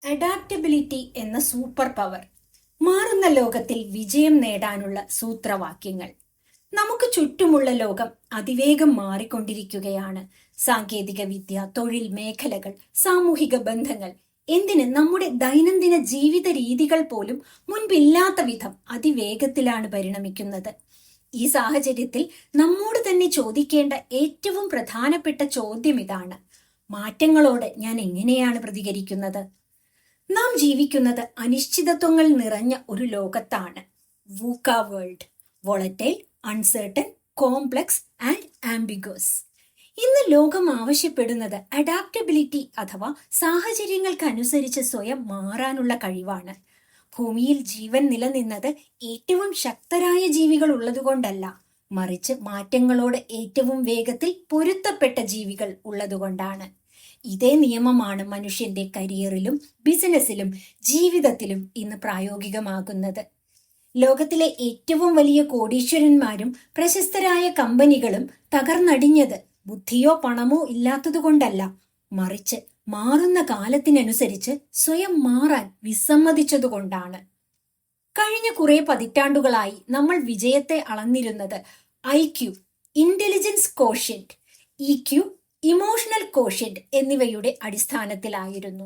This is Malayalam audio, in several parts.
അഡാപ്റ്റബിലിറ്റി എന്ന സൂപ്പർ പവർ. മാറുന്ന ലോകത്തിൽ വിജയം നേടാനുള്ള സൂത്രവാക്യങ്ങൾ. നമുക്ക് ചുറ്റുമുള്ള ലോകം അതിവേഗം മാറിക്കൊണ്ടിരിക്കുകയാണ്. സാങ്കേതിക വിദ്യ, തൊഴിൽ മേഖലകൾ, സാമൂഹിക ബന്ധങ്ങൾ, എന്തിന് നമ്മുടെ ദൈനംദിന ജീവിത രീതികൾ പോലും മുൻപില്ലാത്ത വിധം അതിവേഗത്തിലാണ് പരിണമിക്കുന്നത്. ഈ സാഹചര്യത്തിൽ നമ്മോട് തന്നെ ചോദിക്കേണ്ട ഏറ്റവും പ്രധാനപ്പെട്ട ചോദ്യം ഇതാണ്: മാറ്റങ്ങളോട് ഞാൻ എങ്ങനെയാണ് പ്രതികരിക്കുന്നത്? നാം ജീവിക്കുന്നത് അനിശ്ചിതത്വങ്ങൾ നിറഞ്ഞ ഒരു ലോകത്താണ്. VUCA world. Volatile, uncertain, complex and ambiguous. ഇന്ന് ലോകം ആവശ്യപ്പെടുന്നത് അഡാപ്റ്റബിലിറ്റി അഥവാ സാഹചര്യങ്ങൾക്കനുസരിച്ച് സ്വയം മാറാനുള്ള കഴിവാണ്. ഭൂമിയിൽ ജീവൻ നിലനിന്നത് ഏറ്റവും ശക്തരായ ജീവികൾ ഉള്ളതുകൊണ്ടല്ല, മറിച്ച് മാറ്റങ്ങളോട് ഏറ്റവും വേഗത്തിൽ പൊരുത്തപ്പെട്ട ജീവികൾ ഉള്ളതുകൊണ്ടാണ്. ഇതേ നിയമമാണ് മനുഷ്യന്റെ കരിയറിലും ബിസിനസ്സിലും ജീവിതത്തിലും ഇന്ന് പ്രായോഗികമാകുന്നത്. ലോകത്തിലെ ഏറ്റവും വലിയ കോടീശ്വരന്മാരും പ്രശസ്തരായ കമ്പനികളും തകർന്നടിഞ്ഞത് ബുദ്ധിയോ പണമോ ഇല്ലാത്തതുകൊണ്ടല്ല, മറിച്ച് മാറുന്ന കാലത്തിനനുസരിച്ച് സ്വയം മാറാൻ വിസമ്മതിച്ചതുകൊണ്ടാണ്. കഴിഞ്ഞ കുറെ പതിറ്റാണ്ടുകളായി നമ്മൾ വിജയത്തെ അളന്നിരുന്നത് IQ, intelligence quotient, EQ, emotional quotient എന്നിവയുടെ അടിസ്ഥാനത്തിലായിരുന്നു.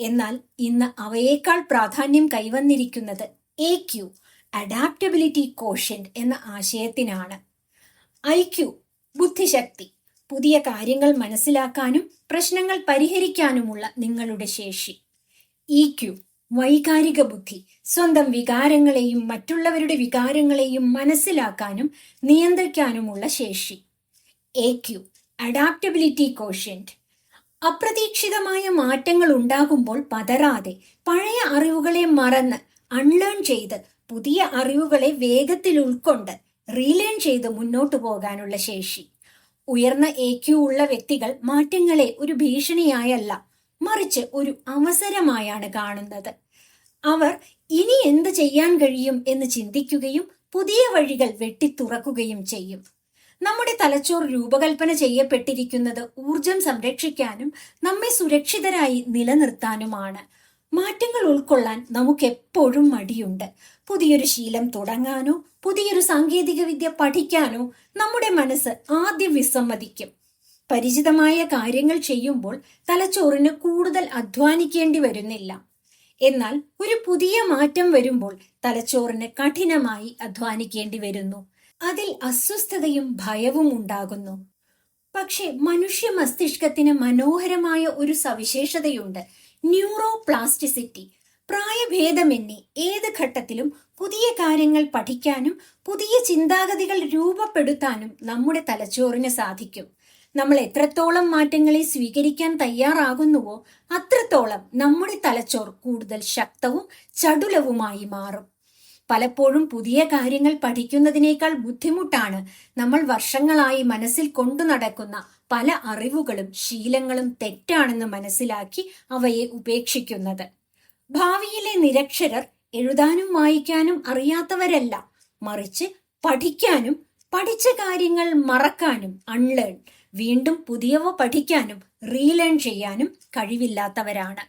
എന്നാൽ ഇന്ന് അവയേക്കാൾ പ്രാധാന്യം കൈവന്നിരിക്കുന്നത് AQ, അഡാപ്റ്റബിലിറ്റി കോഷ്യന്റ് എന്ന ആശയത്തിനാണ്. IQ, ബുദ്ധിശക്തി, പുതിയ കാര്യങ്ങൾ മനസ്സിലാക്കാനും പ്രശ്നങ്ങൾ പരിഹരിക്കാനുമുള്ള നിങ്ങളുടെ ശേഷി. EQ, വൈകാരിക ബുദ്ധി, സ്വന്തം വികാരങ്ങളെയും മറ്റുള്ളവരുടെ വികാരങ്ങളെയും മനസ്സിലാക്കാനും നിയന്ത്രിക്കാനുമുള്ള ശേഷി. AQ, അഡാപ്റ്റബിലിറ്റി കോഷ്യന്റ്, അപ്രതീക്ഷിതമായ മാറ്റങ്ങൾ ഉണ്ടാകുമ്പോൾ പതറാതെ പഴയ അറിവുകളെ മറന്ന് അൺലേൺ ചെയ്ത് പുതിയ അറിവുകളെ വേഗത്തിൽ ഉൾക്കൊണ്ട് റീലേൺ ചെയ്ത് മുന്നോട്ടു പോകാനുള്ള ശേഷി. ഉയർന്ന AQ ഉള്ള വ്യക്തികൾ മാറ്റങ്ങളെ ഒരു ഭീഷണിയായല്ല, മറിച്ച് ഒരു അവസരമായാണ് കാണുന്നത്. അവർ ഇനി എന്ത് ചെയ്യാൻ കഴിയും എന്ന് ചിന്തിക്കുകയും പുതിയ വഴികൾ വെട്ടിത്തുറക്കുകയും ചെയ്യും. നമ്മുടെ തലച്ചോർ രൂപകൽപ്പന ചെയ്യപ്പെട്ടിരിക്കുന്നത് ഊർജം സംരക്ഷിക്കാനും നമ്മെ സുരക്ഷിതരായി നിലനിർത്താനുമാണ്. മാറ്റങ്ങൾ ഉൾക്കൊള്ളാൻ നമുക്ക് എപ്പോഴും മടിയുണ്ട്. പുതിയൊരു ശീലം തുടങ്ങാനോ പുതിയൊരു സാങ്കേതിക വിദ്യ പഠിക്കാനോ നമ്മുടെ മനസ്സ് ആദ്യം വിസമ്മതിക്കും. പരിചിതമായ കാര്യങ്ങൾ ചെയ്യുമ്പോൾ തലച്ചോറിന് കൂടുതൽ അധ്വാനിക്കേണ്ടി വരുന്നില്ല. എന്നാൽ ഒരു പുതിയ മാറ്റം വരുമ്പോൾ തലച്ചോറിന് കഠിനമായി അധ്വാനിക്കേണ്ടി വരുന്നു. അതിൽ അസ്വസ്ഥതയും ഭയവും ഉണ്ടാകുന്നു. പക്ഷെ മനുഷ്യ മസ്തിഷ്കത്തിന് മനോഹരമായ ഒരു സവിശേഷതയുണ്ട്: ന്യൂറോ പ്ലാസ്റ്റിസിറ്റി. പ്രായഭേദമന്യേ ഏത് ഘട്ടത്തിലും പുതിയ കാര്യങ്ങൾ പഠിക്കാനും പുതിയ ചിന്താഗതികൾ രൂപപ്പെടുത്താനും നമ്മുടെ തലച്ചോറിന് സാധിക്കും. നമ്മൾ എത്രത്തോളം മാറ്റങ്ങളെ സ്വീകരിക്കാൻ തയ്യാറാകുന്നുവോ അത്രത്തോളം നമ്മുടെ തലച്ചോർ കൂടുതൽ ശക്തവും ചടുലവുമായി മാറും. പലപ്പോഴും പുതിയ കാര്യങ്ങൾ പഠിക്കുന്നതിനേക്കാൾ ബുദ്ധിമുട്ടാണ് നമ്മൾ വർഷങ്ങളായി മനസ്സിൽ കൊണ്ടു നടക്കുന്ന പല അറിവുകളും ശീലങ്ങളും തെറ്റാണെന്ന് മനസ്സിലാക്കി അവയെ ഉപേക്ഷിക്കുന്നത്. ഭാവിയിലെ നിരക്ഷരർ എഴുതാനും വായിക്കാനും അറിയാത്തവരല്ല, മറിച്ച് പഠിക്കാനും പഠിച്ച കാര്യങ്ങൾ മറക്കാനും അൺലേൺ, വീണ്ടും പുതിയവ പഠിക്കാനും റീലേൺ ചെയ്യാനും കഴിവില്ലാത്തവരാണ്.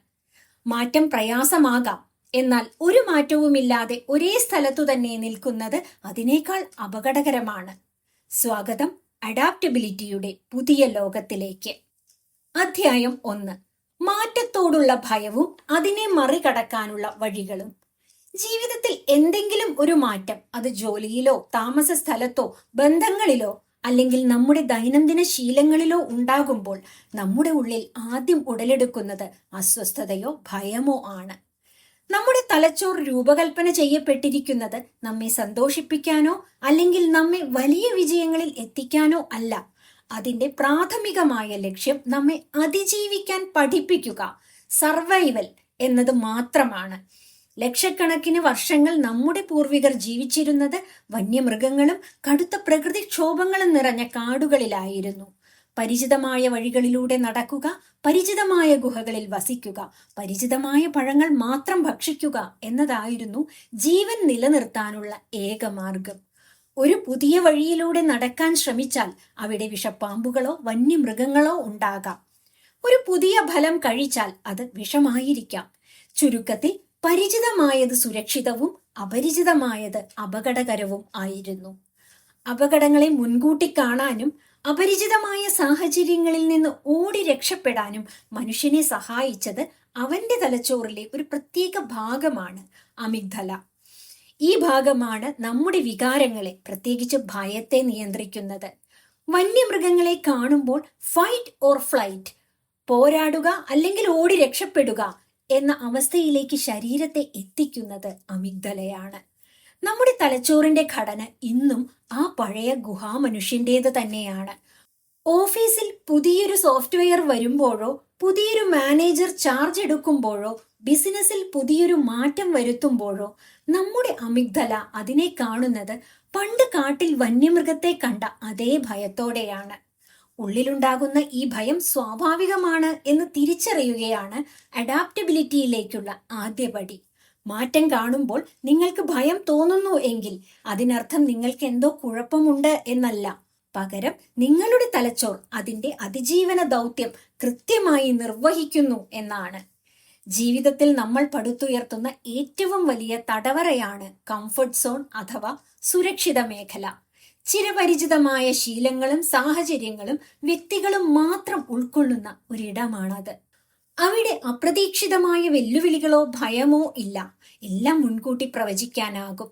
മാറ്റം പ്രയാസമാകാം, എന്നാൽ ഒരു മാറ്റവുമില്ലാതെ ഒരേ സ്ഥലത്തു തന്നെ നിൽക്കുന്നത് അതിനേക്കാൾ അപകടകരമാണ്. സ്വാഗതം അഡാപ്റ്റബിലിറ്റിയുടെ പുതിയ ലോകത്തിലേക്ക്. അധ്യായം 1: മാറ്റത്തോടുള്ള ഭയവും അതിനെ മറികടക്കാനുള്ള വഴികളും. ജീവിതത്തിൽ എന്തെങ്കിലും ഒരു മാറ്റം, അത് ജോലിയിലോ താമസ സ്ഥലത്തോ ബന്ധങ്ങളിലോ അല്ലെങ്കിൽ നമ്മുടെ ദൈനംദിന ശീലങ്ങളിലോ ഉണ്ടാകുമ്പോൾ നമ്മുടെ ഉള്ളിൽ ആദ്യം ഉടലെടുക്കുന്നത് അസ്വസ്ഥതയോ ഭയമോ ആണ്. നമ്മുടെ തലച്ചോർ രൂപകൽപ്പന ചെയ്യപ്പെട്ടിരിക്കുന്നത് നമ്മെ സന്തോഷിപ്പിക്കാനോ അല്ലെങ്കിൽ നമ്മെ വലിയ വിജയങ്ങളിൽ എത്തിക്കാനോ അല്ല. അതിന്റെ പ്രാഥമികമായ ലക്ഷ്യം നമ്മെ അതിജീവിക്കാൻ പഠിപ്പിക്കുക, സർവൈവൽ എന്നത് മാത്രമാണ്. ലക്ഷക്കണക്കിന് വർഷങ്ങൾ നമ്മുടെ പൂർവികർ ജീവിച്ചിരുന്നത് വന്യമൃഗങ്ങളും കടുത്ത പ്രകൃതിക്ഷോഭങ്ങളും നിറഞ്ഞ കാടുകളിലായിരുന്നു. പരിചിതമായ വഴികളിലൂടെ നടക്കുക, പരിചിതമായ ഗുഹകളിൽ വസിക്കുക, പരിചിതമായ പഴങ്ങൾ മാത്രം ഭക്ഷിക്കുക എന്നതായിരുന്നു ജീവൻ നിലനിർത്താനുള്ള ഏക മാർഗം. ഒരു പുതിയ വഴിയിലൂടെ നടക്കാൻ ശ്രമിച്ചാൽ അവിടെ വിഷപ്പാമ്പുകളോ വന്യമൃഗങ്ങളോ ഉണ്ടാകാം. ഒരു പുതിയ ഫലം കഴിച്ചാൽ അത് വിഷമായിരിക്കാം. ചുരുക്കത്തിൽ പരിചിതമായത് സുരക്ഷിതവും അപരിചിതമായത് അപകടകരവും ആയിരുന്നു. അപകടങ്ങളെ മുൻകൂട്ടി കാണാനും അപരിചിതമായ സാഹചര്യങ്ങളിൽ നിന്ന് ഓടി രക്ഷപ്പെടാനും മനുഷ്യനെ സഹായിച്ചത് അവന്റെ തലച്ചോറിലെ ഒരു പ്രത്യേക ഭാഗമാണ് അമിഗ്ദല. ഈ ഭാഗമാണ് നമ്മുടെ വികാരങ്ങളെ, പ്രത്യേകിച്ച് ഭയത്തെ നിയന്ത്രിക്കുന്നത്. വന്യമൃഗങ്ങളെ കാണുമ്പോൾ ഫൈറ്റ് ഓർ ഫ്ലൈറ്റ്, പോരാടുക അല്ലെങ്കിൽ ഓടി രക്ഷപ്പെടുക എന്ന അവസ്ഥയിലേക്ക് ശരീരത്തെ എത്തിക്കുന്നത് അമിഗ്ദലയാണ്. നമ്മുടെ തലച്ചോറിന്റെ ഘടന ഇന്നും ആ പഴയ ഗുഹാമനുഷ്യന്റേത് തന്നെയാണ്. ഓഫീസിൽ പുതിയൊരു സോഫ്റ്റ്വെയർ വരുമ്പോഴോ പുതിയൊരു മാനേജർ ചാർജ് എടുക്കുമ്പോഴോ ബിസിനസ്സിൽ പുതിയൊരു മാറ്റം വരുത്തുമ്പോഴോ നമ്മുടെ അമിഗ്ദല അതിനെ കാണുന്നത് പണ്ട് കാട്ടിൽ വന്യമൃഗത്തെ കണ്ട അതേ ഭയത്തോടെയാണ്. ഉള്ളിലുണ്ടാകുന്ന ഈ ഭയം സ്വാഭാവികമാണ് എന്ന് തിരിച്ചറിയുകയാണ് അഡാപ്റ്റബിലിറ്റിയിലേക്കുള്ള ആദ്യപടി. മാറ്റം കാണുമ്പോൾ നിങ്ങൾക്ക് ഭയം തോന്നുന്നു എങ്കിൽ അതിനർത്ഥം നിങ്ങൾക്ക് എന്തോ കുഴപ്പമുണ്ട് എന്നല്ല. പകരം നിങ്ങളുടെ തലച്ചോർ അതിന്റെ അതിജീവന ദൗത്യം കൃത്യമായി നിർവഹിക്കുന്നു എന്നാണ്. ജീവിതത്തിൽ നമ്മൾ പടുത്തുയർത്തുന്ന ഏറ്റവും വലിയ തടവറയാണ് കംഫർട്ട് സോൺ അഥവാ സുരക്ഷിത മേഖല. ചിരപരിചിതമായ ശീലങ്ങളും സാഹചര്യങ്ങളും വ്യക്തികളും മാത്രം ഉൾക്കൊള്ളുന്ന ഒരിടമാണത്. അവിടെ അപ്രതീക്ഷിതമായ വെല്ലുവിളികളോ ഭയമോ ഇല്ല. എല്ലാം മുൻകൂട്ടി പ്രവചിക്കാനാകും.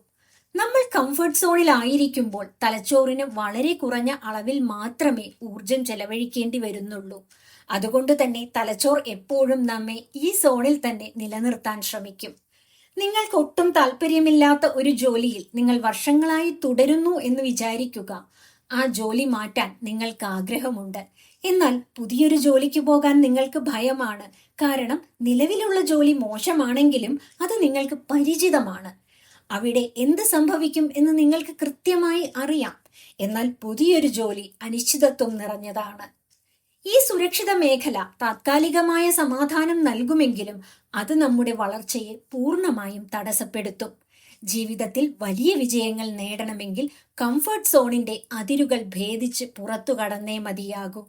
നമ്മൾ കംഫർട്ട് സോണിലായിരിക്കുമ്പോൾ തലച്ചോറിന് വളരെ കുറഞ്ഞ അളവിൽ മാത്രമേ ഊർജം ചെലവഴിക്കേണ്ടി വരുന്നുള്ളൂ. അതുകൊണ്ട് തന്നെ തലച്ചോർ എപ്പോഴും നമ്മെ ഈ സോണിൽ തന്നെ നിലനിർത്താൻ ശ്രമിക്കും. നിങ്ങൾക്ക് ഒട്ടും താല്പര്യമില്ലാത്ത ഒരു ജോലിയിൽ നിങ്ങൾ വർഷങ്ങളായി തുടരുന്നു എന്ന് വിചാരിക്കുക. ആ ജോലി മാറ്റാൻ നിങ്ങൾക്ക് ആഗ്രഹമുണ്ട്. എന്നാൽ പുതിയൊരു ജോലിക്ക് പോകാൻ നിങ്ങൾക്ക് ഭയമാണ്. കാരണം നിലവിലുള്ള ജോലി മോശമാണെങ്കിലും അത് നിങ്ങൾക്ക് പരിചിതമാണ്. അവിടെ എന്ത് സംഭവിക്കും എന്ന് നിങ്ങൾക്ക് കൃത്യമായി അറിയാം. എന്നാൽ പുതിയൊരു ജോലി അനിശ്ചിതത്വം നിറഞ്ഞതാണ്. ഈ സുരക്ഷിത മേഖല താത്കാലികമായ സമാധാനം നൽകുമെങ്കിലും അത് നമ്മുടെ വളർച്ചയെ പൂർണ്ണമായും തടസ്സപ്പെടുത്തും. ജീവിതത്തിൽ വലിയ വിജയങ്ങൾ നേടണമെങ്കിൽ കംഫർട്ട് സോണിന്റെ അതിരുകൾ ഭേദിച്ച് പുറത്തു കടന്നേ മതിയാകൂ.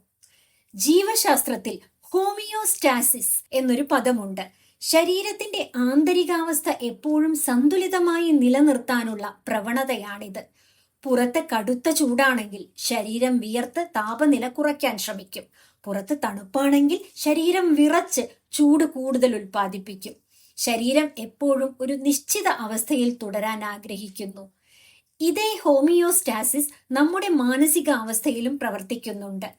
ജീവശാസ്ത്രത്തിൽ ഹോമിയോസ്റ്റാസിസ് എന്നൊരു പദമുണ്ട്. ശരീരത്തിന്റെ ആന്തരികാവസ്ഥ എപ്പോഴും സന്തുലിതമായി നിലനിർത്താനുള്ള പ്രവണതയാണിത്. പുറത്ത് കടുത്ത ചൂടാണെങ്കിൽ ശരീരം വിയർത്ത് താപനില കുറയ്ക്കാൻ ശ്രമിക്കും. പുറത്ത് തണുപ്പാണെങ്കിൽ ശരീരം വിറച്ച് ചൂട് കൂടുതൽ ഉൽപ്പാദിപ്പിക്കും. ശരീരം എപ്പോഴും ഒരു നിശ്ചിത അവസ്ഥയിൽ തുടരാൻ ആഗ്രഹിക്കുന്നു. ഇതേ ഹോമിയോസ്റ്റാസിസ് നമ്മുടെ മാനസികാവസ്ഥയിലും പ്രവർത്തിക്കുന്നുണ്ട്.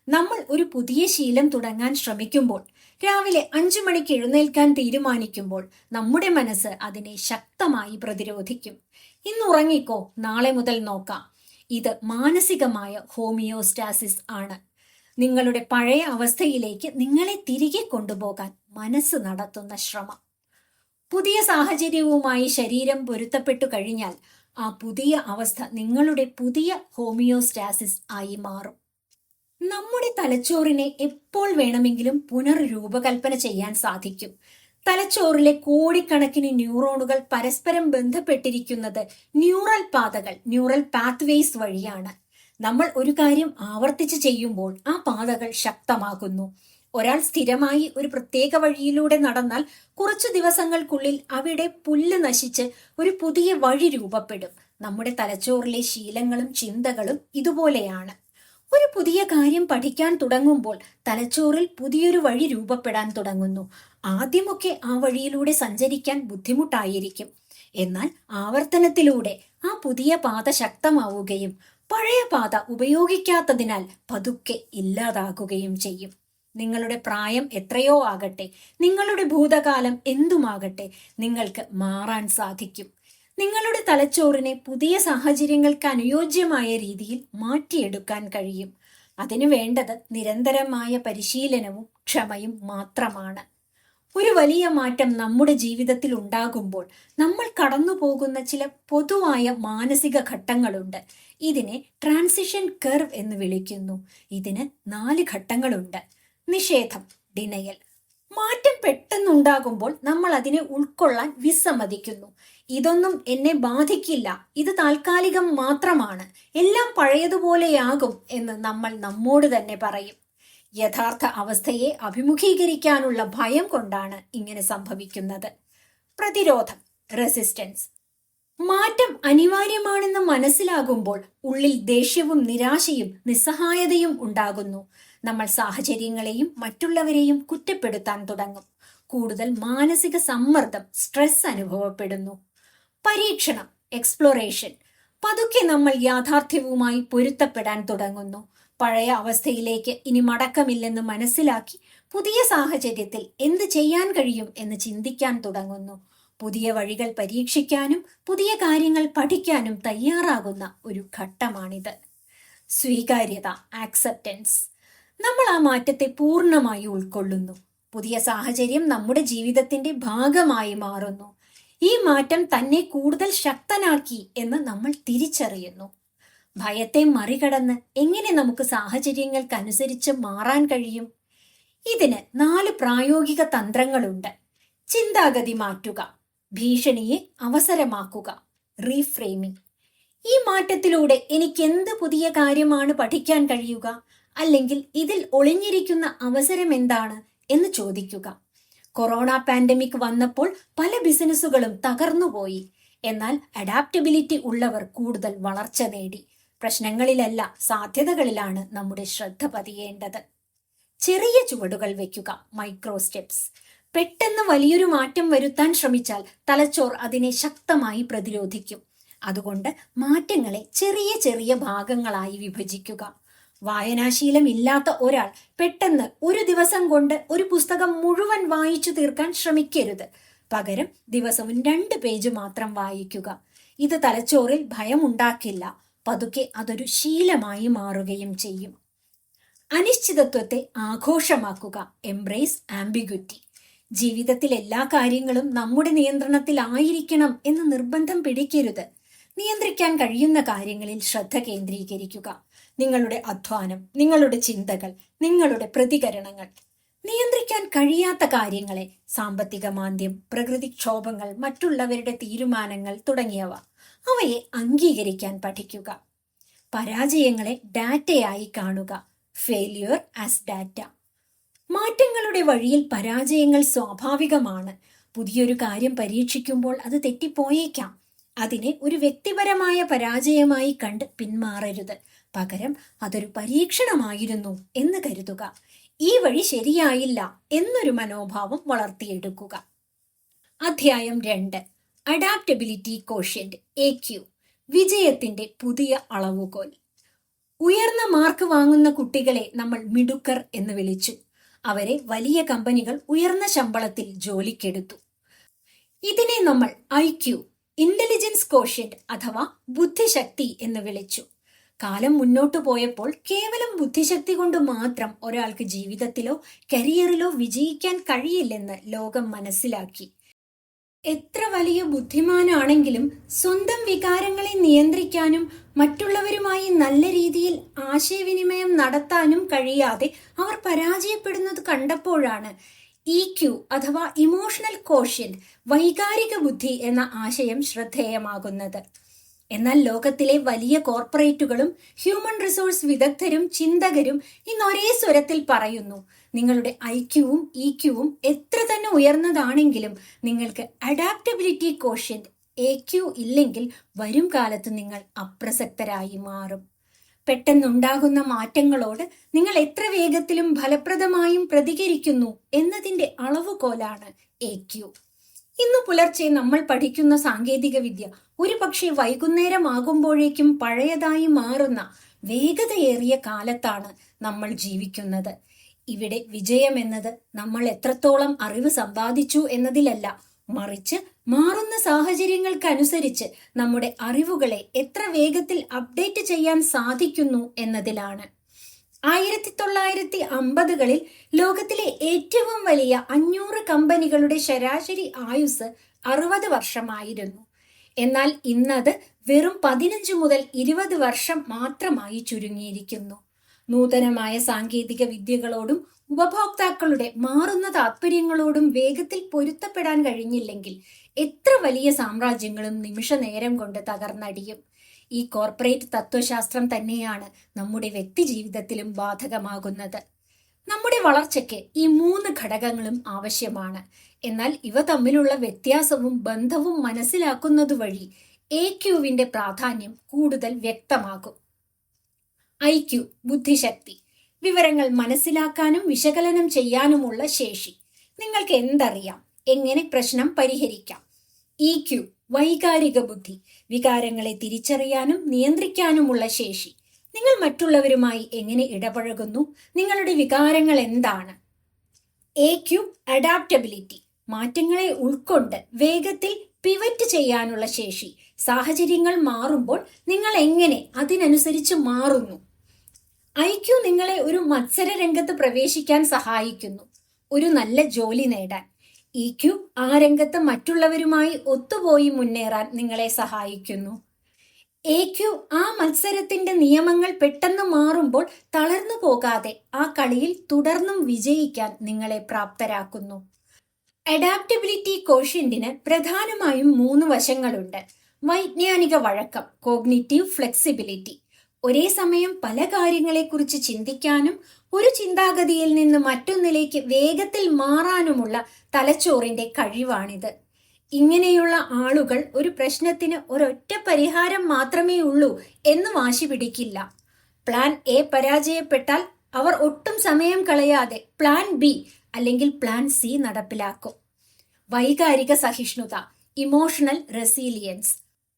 നമ്മൾ ഒരു പുതിയ ശീലം തുടങ്ങാൻ ശ്രമിക്കുമ്പോൾ, രാവിലെ 5 മണിക്ക് എഴുന്നേൽക്കാൻ തീരുമാനിക്കുമ്പോൾ നമ്മുടെ മനസ്സ് അതിനെ ശക്തമായി പ്രതിരോധിക്കും. ഇന്ന് ഉറങ്ങിക്കോ, നാളെ മുതൽ നോക്കാം. ഇത് മാനസികമായ ഹോമിയോസ്റ്റാസിസ് ആണ്. നിങ്ങളുടെ പഴയ അവസ്ഥയിലേക്ക് നിങ്ങളെ തിരികെ കൊണ്ടുപോകാൻ മനസ്സ് നടത്തുന്ന ശ്രമം. പുതിയ സാഹചര്യവുമായി ശരീരം പൊരുത്തപ്പെട്ടു കഴിഞ്ഞാൽ ആ പുതിയ അവസ്ഥ നിങ്ങളുടെ പുതിയ ഹോമിയോസ്റ്റാസിസ് ആയി മാറും. നമ്മുടെ തലച്ചോറിനെ എപ്പോൾ വേണമെങ്കിലും പുനർരൂപകൽപ്പന ചെയ്യാൻ സാധിക്കും. തലച്ചോറിലെ കോടിക്കണക്കിന് ന്യൂറോണുകൾ പരസ്പരം ബന്ധപ്പെട്ടിരിക്കുന്നത് ന്യൂറൽ പാതകൾ, ന്യൂറൽ പാത്വേസ് വഴിയാണ്. നമ്മൾ ഒരു കാര്യം ആവർത്തിച്ച് ചെയ്യുമ്പോൾ ആ പാതകൾ ശക്തമാകുന്നു. ഒരാൾ സ്ഥിരമായി ഒരു പ്രത്യേക വഴിയിലൂടെ നടന്നാൽ കുറച്ചു ദിവസങ്ങൾക്കുള്ളിൽ അവിടെ പുല്ല് നശിച്ച് ഒരു പുതിയ വഴി രൂപപ്പെടും. നമ്മുടെ തലച്ചോറിലെ ശീലങ്ങളും ചിന്തകളും ഇതുപോലെയാണ്. ഒരു പുതിയ കാര്യം പഠിക്കാൻ തുടങ്ങുമ്പോൾ തലച്ചോറിൽ പുതിയൊരു വഴി രൂപപ്പെടാൻ തുടങ്ങുന്നു. ആദ്യമൊക്കെ ആ വഴിയിലൂടെ സഞ്ചരിക്കാൻ ബുദ്ധിമുട്ടായിരിക്കും. എന്നാൽ ആവർത്തനത്തിലൂടെ ആ പുതിയ പാത ശക്തമാവുകയും പഴയ പാത ഉപയോഗിക്കാത്തതിനാൽ പതുക്കെ ഇല്ലാതാകുകയും ചെയ്യും. നിങ്ങളുടെ പ്രായം എത്രയോ ആകട്ടെ, നിങ്ങളുടെ ഭൂതകാലം എന്തുമാകട്ടെ, നിങ്ങൾക്ക് മാറാൻ സാധിക്കും. നിങ്ങളുടെ തലച്ചോറിനെ പുതിയ സാഹചര്യങ്ങൾക്ക് അനുയോജ്യമായ രീതിയിൽ മാറ്റിയെടുക്കാൻ കഴിയും. അതിനു വേണ്ടത് നിരന്തരമായ പരിശീലനവും ക്ഷമയും മാത്രമാണ്. ഒരു വലിയ മാറ്റം നമ്മുടെ ജീവിതത്തിൽ ഉണ്ടാകുമ്പോൾ നമ്മൾ കടന്നു പോകുന്ന ചില പൊതുവായ മാനസിക ഘട്ടങ്ങളുണ്ട്. ഇതിനെ ട്രാൻസിഷൻ കർവ് എന്ന് വിളിക്കുന്നു. ഇതിന് 4 ഘട്ടങ്ങളുണ്ട്. നിഷേധം, ഡിനയൽ. മാറ്റം പെട്ടെന്നുണ്ടാകുമ്പോൾ നമ്മൾ അതിനെ ഉൾക്കൊള്ളാൻ വിസമ്മതിക്കുന്നു. ഇതൊന്നും എന്നെ ബാധിക്കില്ല, ഇത് താൽക്കാലികം മാത്രമാണ്, എല്ലാം പഴയതുപോലെയാകും എന്ന് നമ്മൾ നമ്മോട് തന്നെ പറയും. യഥാർത്ഥ അവസ്ഥയെ അഭിമുഖീകരിക്കാനുള്ള ഭയം കൊണ്ടാണ് ഇങ്ങനെ സംഭവിക്കുന്നത്. പ്രതിരോധം, റെസിസ്റ്റൻസ്. മാറ്റം അനിവാര്യമാണെന്ന് മനസ്സിലാകുമ്പോൾ ഉള്ളിൽ ദേഷ്യവും നിരാശയും നിസ്സഹായതയും ഉണ്ടാകുന്നു. നമ്മൾ സാഹചര്യങ്ങളെയും മറ്റുള്ളവരെയും കുറ്റപ്പെടുത്താൻ തുടങ്ങും. കൂടുതൽ മാനസിക സമ്മർദ്ദം, സ്ട്രെസ് അനുഭവപ്പെടുന്നു. പരീക്ഷണം, എക്സ്പ്ലോറേഷൻ. പതുക്കെ നമ്മൾ യാഥാർത്ഥ്യവുമായി പൊരുത്തപ്പെടാൻ തുടങ്ങുന്നു. പഴയ അവസ്ഥയിലേക്ക് ഇനി മടക്കമില്ലെന്ന് മനസ്സിലാക്കി പുതിയ സാഹചര്യത്തിൽ എന്ത് ചെയ്യാൻ കഴിയും എന്ന് ചിന്തിക്കാൻ തുടങ്ങുന്നു. പുതിയ വഴികൾ പരീക്ഷിക്കാനും പുതിയ കാര്യങ്ങൾ പഠിക്കാനും തയ്യാറാകുന്ന ഒരു ഘട്ടമാണിത്. സ്വീകാര്യത, ആക്സെപ്റ്റൻസ്. നമ്മൾ ആ മാറ്റത്തെ പൂർണ്ണമായി ഉൾക്കൊള്ളുന്നു. പുതിയ സാഹചര്യം നമ്മുടെ ജീവിതത്തിന്റെ ഭാഗമായി മാറുന്നു. ഈ മാറ്റം തന്നെ കൂടുതൽ ശക്തനാക്കി എന്ന് നമ്മൾ തിരിച്ചറിയുന്നു. ഭയത്തെ മറികടന്ന് എങ്ങനെ നമുക്ക് സാഹചര്യങ്ങൾക്കനുസരിച്ച് മാറാൻ കഴിയും? ഇതിന് 4 പ്രായോഗിക തന്ത്രങ്ങളുണ്ട്. ചിന്താഗതി മാറ്റുക, ഭീഷണിയെ അവസരമാക്കുക, റീഫ്രെയിമിംഗ്. ഈ മാറ്റത്തിലൂടെ എനിക്ക് എന്ത് പുതിയ കാര്യമാണ് പഠിക്കാൻ കഴിയുക, അല്ലെങ്കിൽ ഇതിൽ ഒളിഞ്ഞിരിക്കുന്ന അവസരം എന്താണ് എന്ന് ചോദിക്കുക. കൊറോണ പാൻഡമിക് വന്നപ്പോൾ പല ബിസിനസ്സുകളും തകർന്നുപോയി. എന്നാൽ അഡാപ്റ്റബിലിറ്റി ഉള്ളവർ കൂടുതൽ വളർച്ച നേടി. പ്രശ്നങ്ങളിലല്ല, സാധ്യതകളിലാണ് നമ്മുടെ ശ്രദ്ധ പതിയേണ്ടത്. ചെറിയ ചുവടുകൾ വയ്ക്കുക, മൈക്രോ സ്റ്റെപ്സ്. പെട്ടെന്ന് വലിയൊരു മാറ്റം വരുത്താൻ ശ്രമിച്ചാൽ തലച്ചോർ അതിനെ ശക്തമായി പ്രതിരോധിക്കും. അതുകൊണ്ട് മാറ്റങ്ങളെ ചെറിയ ചെറിയ ഭാഗങ്ങളായി വിഭജിക്കുക. വായനാശീലം ഇല്ലാത്ത ഒരാൾ പെട്ടെന്ന് ഒരു ദിവസം കൊണ്ട് ഒരു പുസ്തകം മുഴുവൻ വായിച്ചു തീർക്കാൻ ശ്രമിക്കരുത്. പകരം ദിവസവും 2 പേജ് മാത്രം വായിക്കുക. ഇത് തലച്ചോറിൽ ഭയം ഉണ്ടാക്കില്ല. പതുക്കെ അതൊരു ശീലമായി മാറുകയും ചെയ്യും. അനിശ്ചിതത്വത്തെ ആഘോഷമാക്കുക, എംബ്രേസ് ആംബിഗ്വിറ്റി. ജീവിതത്തിൽ എല്ലാ കാര്യങ്ങളും നമ്മുടെ നിയന്ത്രണത്തിലായിരിക്കണം എന്ന് നിർബന്ധം പിടിക്കരുത്. നിയന്ത്രിക്കാൻ കഴിയുന്ന കാര്യങ്ങളിൽ ശ്രദ്ധ കേന്ദ്രീകരിക്കുക. നിങ്ങളുടെ അധ്വാനം, നിങ്ങളുടെ ചിന്തകൾ, നിങ്ങളുടെ പ്രതികരണങ്ങൾ. നിയന്ത്രിക്കാൻ കഴിയാത്ത കാര്യങ്ങളെ, സാമ്പത്തിക മാന്ദ്യം, പ്രകൃതിക്ഷോഭങ്ങൾ, മറ്റുള്ളവരുടെ തീരുമാനങ്ങൾ തുടങ്ങിയവ, അവയെ അംഗീകരിക്കാൻ പഠിക്കുക. പരാജയങ്ങളെ ഡാറ്റയായി കാണുക, ഫെയിലിയർ ആസ് ഡാറ്റ. മാറ്റങ്ങളുടെ വഴിയിൽ പരാജയങ്ങൾ സ്വാഭാവികമാണ്. പുതിയൊരു കാര്യം പരീക്ഷിക്കുമ്പോൾ അത് തെറ്റിപ്പോയേക്കാം. അതിനെ ഒരു വ്യക്തിപരമായ പരാജയമായി കണ്ട് പിന്മാറരുത്. പകരം അതൊരു പരീക്ഷണമായിരുന്നു എന്ന് കരുതുക. ഈ വഴി ശരിയായില്ല എന്നൊരു മനോഭാവം വളർത്തിയെടുക്കുക. അധ്യായം 2. Adaptability quotient, AQ. വിജയത്തിന്റെ പുതിയ അളവുകോൽ. ഉയർന്ന മാർക്ക് വാങ്ങുന്ന കുട്ടികളെ നമ്മൾ മിടുക്കർ എന്ന് വിളിച്ചു. അവരെ വലിയ കമ്പനികൾ ഉയർന്ന ശമ്പളത്തിൽ ജോലിക്കെടുത്തു. ഇതിനെ നമ്മൾ IQ, ഇന്റലിജൻസ് കോഷ്യന്റ് അഥവാ ബുദ്ധിശക്തി എന്ന് വിളിച്ചു. കാലം മുന്നോട്ടു പോയപ്പോൾ കേവലം ബുദ്ധിശക്തി കൊണ്ട് മാത്രം ഒരാൾക്ക് ജീവിതത്തിലോ കരിയറിലോ വിജയിക്കാൻ കഴിയില്ലെന്ന് ലോകം മനസ്സിലാക്കി. എത്ര വലിയ ബുദ്ധിമാനാണെങ്കിലും സ്വന്തം വികാരങ്ങളെ നിയന്ത്രിക്കാനും മറ്റുള്ളവരുമായി നല്ല രീതിയിൽ ആശയവിനിമയം നടത്താനും കഴിയാതെ അവർ പരാജയപ്പെടുന്നത് കണ്ടപ്പോഴാണ് EQ അഥവാ ഇമോഷണൽ കോഷ്യന്റ്, വൈകാരിക ബുദ്ധി എന്ന ആശയം ശ്രദ്ധേയമാകുന്നത്. എന്നാൽ ലോകത്തിലെ വലിയ കോർപ്പറേറ്റുകളും ഹ്യൂമൻ റിസോഴ്സ് വിദഗ്ധരും ചിന്തകരും ഇന്ന് ഒരേ സ്വരത്തിൽ പറയുന്നു, നിങ്ങളുടെ IQവും EQവും എത്ര തന്നെ ഉയർന്നതാണെങ്കിലും നിങ്ങൾക്ക് അഡാപ്റ്റബിലിറ്റി കോഷ്യന്റ് AQ ഇല്ലെങ്കിൽ വരും കാലത്ത് നിങ്ങൾ അപ്രസക്തരായി മാറും. പെട്ടെന്നുണ്ടാകുന്ന മാറ്റങ്ങളോട് നിങ്ങൾ എത്ര വേഗത്തിലും ഫലപ്രദമായും പ്രതികരിക്കുന്നു എന്നതിന്റെ അളവുകോലാണ് AQ. ഇന്നു പുലർച്ചെ നമ്മൾ പഠിക്കുന്ന സാങ്കേതിക വിദ്യ ഒരുപക്ഷെ വൈകുന്നേരമാകുമ്പോഴേക്കും പഴയതായി മാറുന്ന വേഗതയേറിയ കാലത്താണ് നമ്മൾ ജീവിക്കുന്നത്. ഇവിടെ വിജയം എന്നത് നമ്മൾ എത്രത്തോളം അറിവ് സമ്പാദിച്ചു എന്നതിലല്ല, മറിച്ച് മാറുന്ന സാഹചര്യങ്ങൾക്കനുസരിച്ച് നമ്മുടെ അറിവുകളെ എത്ര വേഗത്തിൽ അപ്ഡേറ്റ് ചെയ്യാൻ സാധിക്കുന്നു എന്നതിലാണ്. 1950കളിൽ ലോകത്തിലെ ഏറ്റവും വലിയ 500 കമ്പനികളുടെ ശരാശരി ആയുസ് 60 വർഷമായിരുന്നു. എന്നാൽ ഇന്നത് വെറും 15 മുതൽ 20 വർഷം മാത്രമായി ചുരുങ്ങിയിരിക്കുന്നു. നൂതനമായ സാങ്കേതിക വിദ്യകളോടും ഉപഭോക്താക്കളുടെ മാറുന്ന താല്പര്യങ്ങളോടും വേഗത്തിൽ പൊരുത്തപ്പെടാൻ കഴിഞ്ഞില്ലെങ്കിൽ എത്ര വലിയ സാമ്രാജ്യങ്ങളും നിമിഷ നേരം കൊണ്ട് തകർന്നടിയും. ഈ കോർപ്പറേറ്റ് തത്വശാസ്ത്രം തന്നെയാണ് നമ്മുടെ വ്യക്തി ജീവിതത്തിലും ബാധകമാകുന്നത്. നമ്മുടെ വളർച്ചയ്ക്ക് ഈ 3 ഘടകങ്ങളും ആവശ്യമാണ്. എന്നാൽ ഇവ തമ്മിലുള്ള വ്യത്യാസവും ബന്ധവും മനസ്സിലാക്കുന്നത് വഴി എക്യുവിന്റെ പ്രാധാന്യം കൂടുതൽ വ്യക്തമാകും. ഐക്യു ബുദ്ധിശക്തി, വിവരങ്ങൾ മനസ്സിലാക്കാനും വിശകലനം ചെയ്യാനുമുള്ള ശേഷി. നിങ്ങൾക്ക് എന്തറിയാം, എങ്ങനെ പ്രശ്നം പരിഹരിക്കാം. ഇക്യു വൈകാരിക ബുദ്ധി, വികാരങ്ങളെ തിരിച്ചറിയാനും നിയന്ത്രിക്കാനുമുള്ള ശേഷി. നിങ്ങൾ മറ്റുള്ളവരുമായി എങ്ങനെ ഇടപഴകുന്നു, നിങ്ങളുടെ വികാരങ്ങൾ എന്താണ്. എക്യു അഡാപ്റ്റബിലിറ്റി, മാറ്റങ്ങളെ ഉൾക്കൊണ്ട് വേഗത്തിൽ പിവറ്റ് ചെയ്യാനുള്ള ശേഷി. സാഹചര്യങ്ങൾ മാറുമ്പോൾ നിങ്ങൾ എങ്ങനെ അതിനനുസരിച്ച് മാറുന്നു. ഐക്യു നിങ്ങളെ ഒരു മത്സര രംഗത്ത് പ്രവേശിക്കാൻ സഹായിക്കുന്നു, ഒരു നല്ല ജോലി നേടാൻ. ഇക്യു ആ രംഗത്ത് മറ്റുള്ളവരുമായി ഒത്തുപോയി മുന്നേറാൻ നിങ്ങളെ സഹായിക്കുന്നു. എക്യു ആ മത്സരത്തിന്റെ നിയമങ്ങൾ പെട്ടെന്ന് മാറുമ്പോൾ തളർന്നു പോകാതെ ആ കളിയിൽ തുടർന്നും വിജയിക്കാൻ നിങ്ങളെ പ്രാപ്തരാക്കുന്നു. അഡാപ്റ്റബിലിറ്റി കോഷ്യന്റിന് പ്രധാനമായും 3 വശങ്ങളുണ്ട്. വൈജ്ഞാനിക വഴക്കം, കോഗ്നിറ്റീവ് ഫ്ലെക്സിബിലിറ്റി. ഒരേ സമയം പല കാര്യങ്ങളെക്കുറിച്ച് ചിന്തിക്കാനും ഒരു ചിന്താഗതിയിൽ നിന്ന് മറ്റൊന്നിലേക്ക് വേഗത്തിൽ മാറാനുമുള്ള തലച്ചോറിന്റെ കഴിവാണിത്. ഇങ്ങനെയുള്ള ആളുകൾ ഒരു പ്രശ്നത്തിന് ഒരൊറ്റ പരിഹാരം മാത്രമേ ഉള്ളൂ എന്ന് വാശി പിടിക്കില്ല. പ്ലാൻ എ പരാജയപ്പെട്ടാൽ അവർ ഒട്ടും സമയം കളയാതെ പ്ലാൻ ബി അല്ലെങ്കിൽ പ്ലാൻ സി നടപ്പിലാക്കും. വൈകാരിക സഹിഷ്ണുത, ഇമോഷണൽ റെസീലിയൻസ്.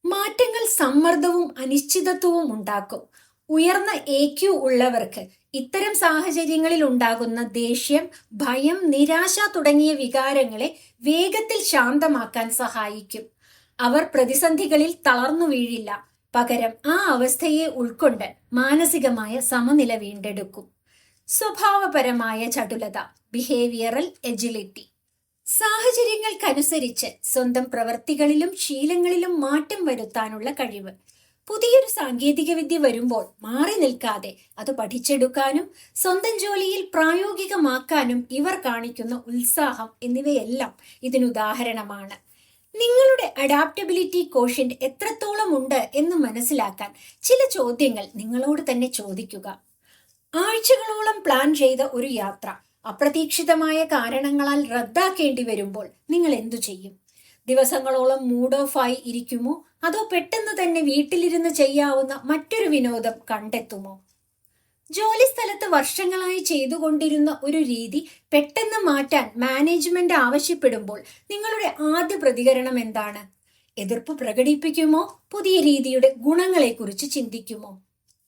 മാറ്റങ്ങൾ സമ്മർദ്ദവും അനിശ്ചിതത്വവും ഉണ്ടാക്കും. ഉയർന്ന എക്യു ഉള്ളവർക്ക് ഇത്തരം സാഹചര്യങ്ങളിൽ ഉണ്ടാകുന്ന ദേഷ്യം, ഭയം, നിരാശ തുടങ്ങിയ വികാരങ്ങളെ വേഗത്തിൽ ശാന്തമാക്കാൻ സഹായിക്കും. അവർ പ്രതിസന്ധികളിൽ തളർന്നു വീഴില്ല, പകരം ആ അവസ്ഥയെ ഉൾക്കൊണ്ട് മാനസികമായ സമനില വീണ്ടെടുക്കും. സ്വഭാവപരമായ ചടുലത, ബിഹേവിയറൽ എജിലിറ്റി. സാഹചര്യങ്ങൾക്കനുസരിച്ച് സ്വന്തം പ്രവൃത്തികളിലും ശീലങ്ങളിലും മാറ്റം വരുത്താനുള്ള കഴിവ്. പുതിയൊരു സാങ്കേതിക വിദ്യ വരുമ്പോൾ മാറി നിൽക്കാതെ അത് പഠിച്ചെടുക്കാനും സ്വന്തം ജോലിയിൽ പ്രായോഗികമാക്കാനും ഇവർ കാണിക്കുന്ന ഉത്സാഹം എന്നിവയെല്ലാം ഇതിനുദാഹരണമാണ്. നിങ്ങളുടെ അഡാപ്റ്റബിലിറ്റി കോഷ്യന്റ് എത്രത്തോളം ഉണ്ട് എന്ന് മനസ്സിലാക്കാൻ ചില ചോദ്യങ്ങൾ നിങ്ങളോട് തന്നെ ചോദിക്കുക. ആഴ്ചകളോളം പ്ലാൻ ചെയ്ത ഒരു യാത്ര അപ്രതീക്ഷിതമായ കാരണങ്ങളാൽ റദ്ദാക്കേണ്ടി വരുമ്പോൾ നിങ്ങൾ എന്തു ചെയ്യും? ദിവസങ്ങളോളം മൂഡ് ഓഫ് ആയി ഇരിക്കുമോ, അതോ പെട്ടെന്ന് തന്നെ വീട്ടിലിരുന്ന് ചെയ്യാവുന്ന മറ്റൊരു വിനോദം കണ്ടെത്തുമോ? ജോലി സ്ഥലത്ത് വർഷങ്ങളായി ചെയ്തുകൊണ്ടിരുന്ന ഒരു രീതി പെട്ടെന്ന് മാറ്റാൻ മാനേജ്മെന്റ് ആവശ്യപ്പെടുമ്പോൾ നിങ്ങളുടെ ആദ്യ പ്രതികരണം എന്താണ്? എതിർപ്പ് പ്രകടിപ്പിക്കുമോ, പുതിയ രീതിയുടെ ഗുണങ്ങളെക്കുറിച്ച് ചിന്തിക്കുമോ?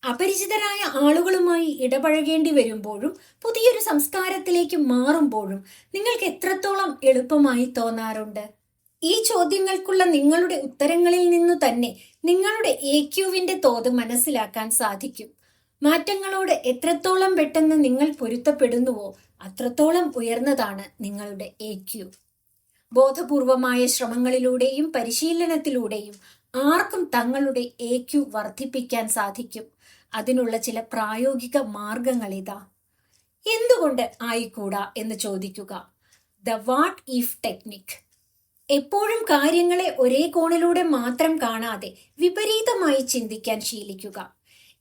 അപരിചിതരായ ആളുകളുമായി ഇടപഴകേണ്ടി വരുമ്പോഴും പുതിയൊരു സംസ്കാരത്തിലേക്ക് മാറുമ്പോഴും നിങ്ങൾക്ക് എത്രത്തോളം എളുപ്പമായി തോന്നാറുണ്ട്? ഈ ചോദ്യങ്ങൾക്കുള്ള നിങ്ങളുടെ ഉത്തരങ്ങളിൽ നിന്നു തന്നെ നിങ്ങളുടെ എക്യുവിന്റെ തോത് മനസ്സിലാക്കാൻ സാധിക്കും. മാറ്റങ്ങളോട് എത്രത്തോളം പെട്ടെന്ന് നിങ്ങൾ പൊരുത്തപ്പെടുന്നുവോ അത്രത്തോളം ഉയർന്നതാണ് നിങ്ങളുടെ എക്യു. ബോധപൂർവമായ ശ്രമങ്ങളിലൂടെയും പരിശീലനത്തിലൂടെയും ആർക്കും തങ്ങളുടെ എക്യു വർദ്ധിപ്പിക്കാൻ സാധിക്കും. അതിനുള്ള ചില പ്രായോഗിക മാർഗങ്ങൾ ഇതാ. എന്തുകൊണ്ട് ആയിക്കൂടാ എന്ന് ചോദിക്കുക. The what if technique. എപ്പോഴും കാര്യങ്ങളെ ഒരേ കോണിലൂടെ മാത്രം കാണാതെ വിപരീതമായി ചിന്തിക്കാൻ ശീലിക്കുക.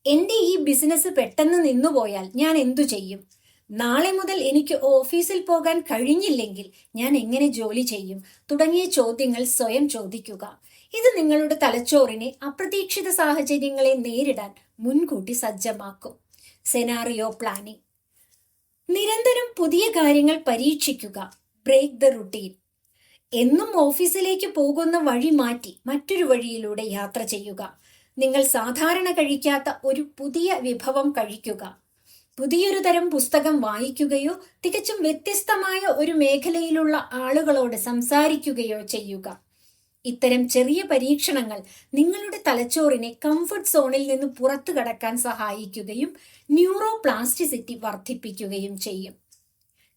എന്റെ ഈ ബിസിനസ് പെട്ടെന്ന് നിന്നുപോയാൽ ഞാൻ എന്തു ചെയ്യും? നാളെ മുതൽ എനിക്ക് ഓഫീസിൽ പോകാൻ കഴിഞ്ഞില്ലെങ്കിൽ ഞാൻ എങ്ങനെ ജോലി ചെയ്യും? തുടങ്ങിയ ചോദ്യങ്ങൾ സ്വയം ചോദിക്കുക. ഇത് നിങ്ങളുടെ തലച്ചോറിനെ അപ്രതീക്ഷിത സാഹചര്യങ്ങളെ നേരിടാൻ മുൻകൂട്ടി സജ്ജമാക്കും. Scenario planning. നിരന്തരം പുതിയ കാര്യങ്ങൾ പരീക്ഷിക്കുക. Break the routine. എന്നും ഓഫീസിലേക്ക് പോകുന്ന വഴി മാറ്റി മറ്റൊരു വഴിയിലൂടെ യാത്ര ചെയ്യുക. നിങ്ങൾ സാധാരണ കഴിക്കാത്ത ഒരു പുതിയ വിഭവം കഴിക്കുക. പുതിയൊരു തരം പുസ്തകം വായിക്കുകയോ തികച്ചും വ്യത്യസ്തമായ ഒരു മേഖലയിലുള്ള ആളുകളോട് സംസാരിക്കുകയോ ചെയ്യുക. ഇത്തരം ചെറിയ പരീക്ഷണങ്ങൾ നിങ്ങളുടെ തലച്ചോറിനെ കംഫർട്ട് സോണിൽ നിന്ന് പുറത്തു കടക്കാൻ സഹായിക്കുകയും ന്യൂറോ പ്ലാസ്റ്റിസിറ്റി വർദ്ധിപ്പിക്കുകയും ചെയ്യും.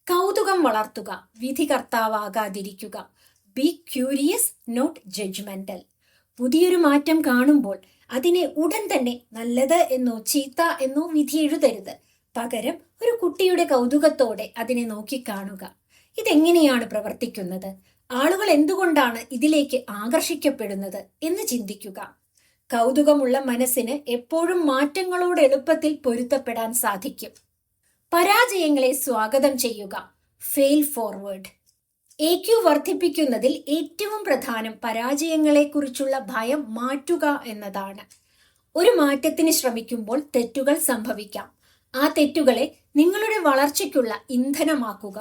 കൗതുകം വളർത്തുക, വിധികർത്താവാകാതിരിക്കുക. Be curious, not judgmental. പുതിയൊരു മാറ്റം കാണുമ്പോൾ അതിനെ ഉടൻ തന്നെ നല്ലത് എന്നോ ചീത്ത എന്നോ വിധി എഴുതരുത്. പകരം ഒരു കുട്ടിയുടെ കൗതുകത്തോടെ അതിനെ നോക്കിക്കാണുക. ഇതെങ്ങനെയാണ് പ്രവർത്തിക്കുന്നത്? ആളുകൾ എന്തുകൊണ്ടാണ് ഇതിലേക്ക് ആകർഷിക്കപ്പെടുന്നത് എന്ന് ചിന്തിക്കുക. കൗതുകമുള്ള മനസ്സിന് എപ്പോഴും മാറ്റങ്ങളോട് എളുപ്പത്തിൽ പൊരുത്തപ്പെടാൻ സാധിക്കും. പരാജയങ്ങളെ സ്വാഗതം ചെയ്യുക. Fail forward. EQ വർദ്ധിപ്പിക്കുന്നതിൽ ഏറ്റവും പ്രധാനം പരാജയങ്ങളെക്കുറിച്ചുള്ള ഭയം മാറ്റുക എന്നതാണ്. ഒരു മാറ്റത്തിന് ശ്രമിക്കുമ്പോൾ തെറ്റുകൾ സംഭവിക്കാം. ആ തെറ്റുകളെ നിങ്ങളുടെ വളർച്ചയ്ക്കുള്ള ഇന്ധനമാക്കുക.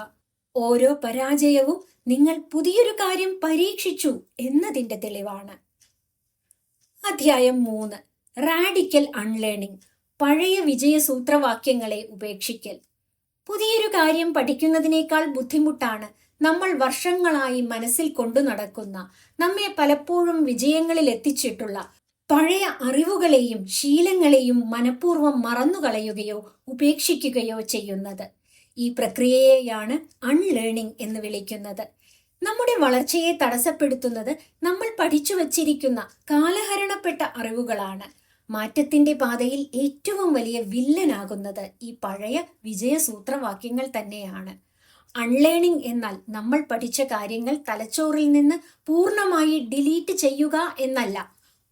ഓരോ പരാജയവും നിങ്ങൾ പുതിയൊരു കാര്യം പരീക്ഷിച്ചു എന്നതിന്റെ തെളിവാണ്. അധ്യായം 3. Radical unlearning. പഴയ വിജയസൂത്രവാക്യങ്ങളെ ഉപേക്ഷിക്കൽ. പുതിയൊരു കാര്യം പഠിക്കുന്നതിനേക്കാൾ ബുദ്ധിമുട്ടാണ് നമ്മൾ വർഷങ്ങളായി മനസ്സിൽ കൊണ്ടു നടക്കുന്ന, നമ്മെ പലപ്പോഴും വിജയങ്ങളിൽ എത്തിച്ചിട്ടുള്ള പഴയ അറിവുകളെയും ശീലങ്ങളെയും മനഃപൂർവ്വം മറന്നുകളയുകയോ ഉപേക്ഷിക്കുകയോ ചെയ്യുന്നത്. ഈ പ്രക്രിയയെയാണ് അൺലേണിംഗ് എന്ന് വിളിക്കുന്നത്. നമ്മുടെ വളർച്ചയെ തടസ്സപ്പെടുത്തുന്നത് നമ്മൾ പഠിച്ചു വച്ചിരിക്കുന്ന കാലഹരണപ്പെട്ട അറിവുകളാണ്. മാറ്റത്തിന്റെ പാതയിൽ ഏറ്റവും വലിയ വില്ലനാകുന്നത് ഈ പഴയ വിജയസൂത്രവാക്യങ്ങൾ തന്നെയാണ്. അൺലേണിംഗ് എന്നാൽ നമ്മൾ പഠിച്ച കാര്യങ്ങൾ തലച്ചോറിൽ നിന്ന് പൂർണ്ണമായി ഡിലീറ്റ് ചെയ്യുക എന്നല്ല.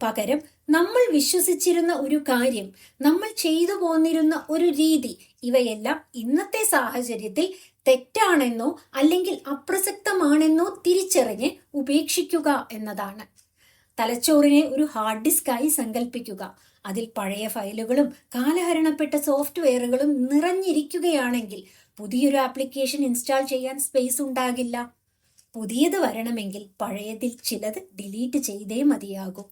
പകരം നമ്മൾ വിശ്വസിച്ചിരുന്ന ഒരു കാര്യം, നമ്മൾ ചെയ്തു പോന്നിരുന്ന ഒരു രീതി, ഇവയെല്ലാം ഇന്നത്തെ സാഹചര്യത്തിൽ തെറ്റാണെന്നോ അല്ലെങ്കിൽ അപ്രസക്തമാണെന്നോ തിരിച്ചറിഞ്ഞ് ഉപേക്ഷിക്കുക എന്നതാണ്. തലച്ചോറിനെ ഒരു ഹാർഡ് ഡിസ്കായി സങ്കല്പിക്കുക. അതിൽ പഴയ ഫയലുകളും കാലഹരണപ്പെട്ട സോഫ്റ്റ്വെയറുകളും നിറഞ്ഞിരിക്കുകയാണെങ്കിൽ പുതിയൊരു ആപ്ലിക്കേഷൻ ഇൻസ്റ്റാൾ ചെയ്യാൻ സ്പേസ് ഉണ്ടാകില്ല. പുതിയത് വരണമെങ്കിൽ പഴയതിൽ ചിലത് ഡിലീറ്റ് ചെയ്തേ മതിയാകൂ.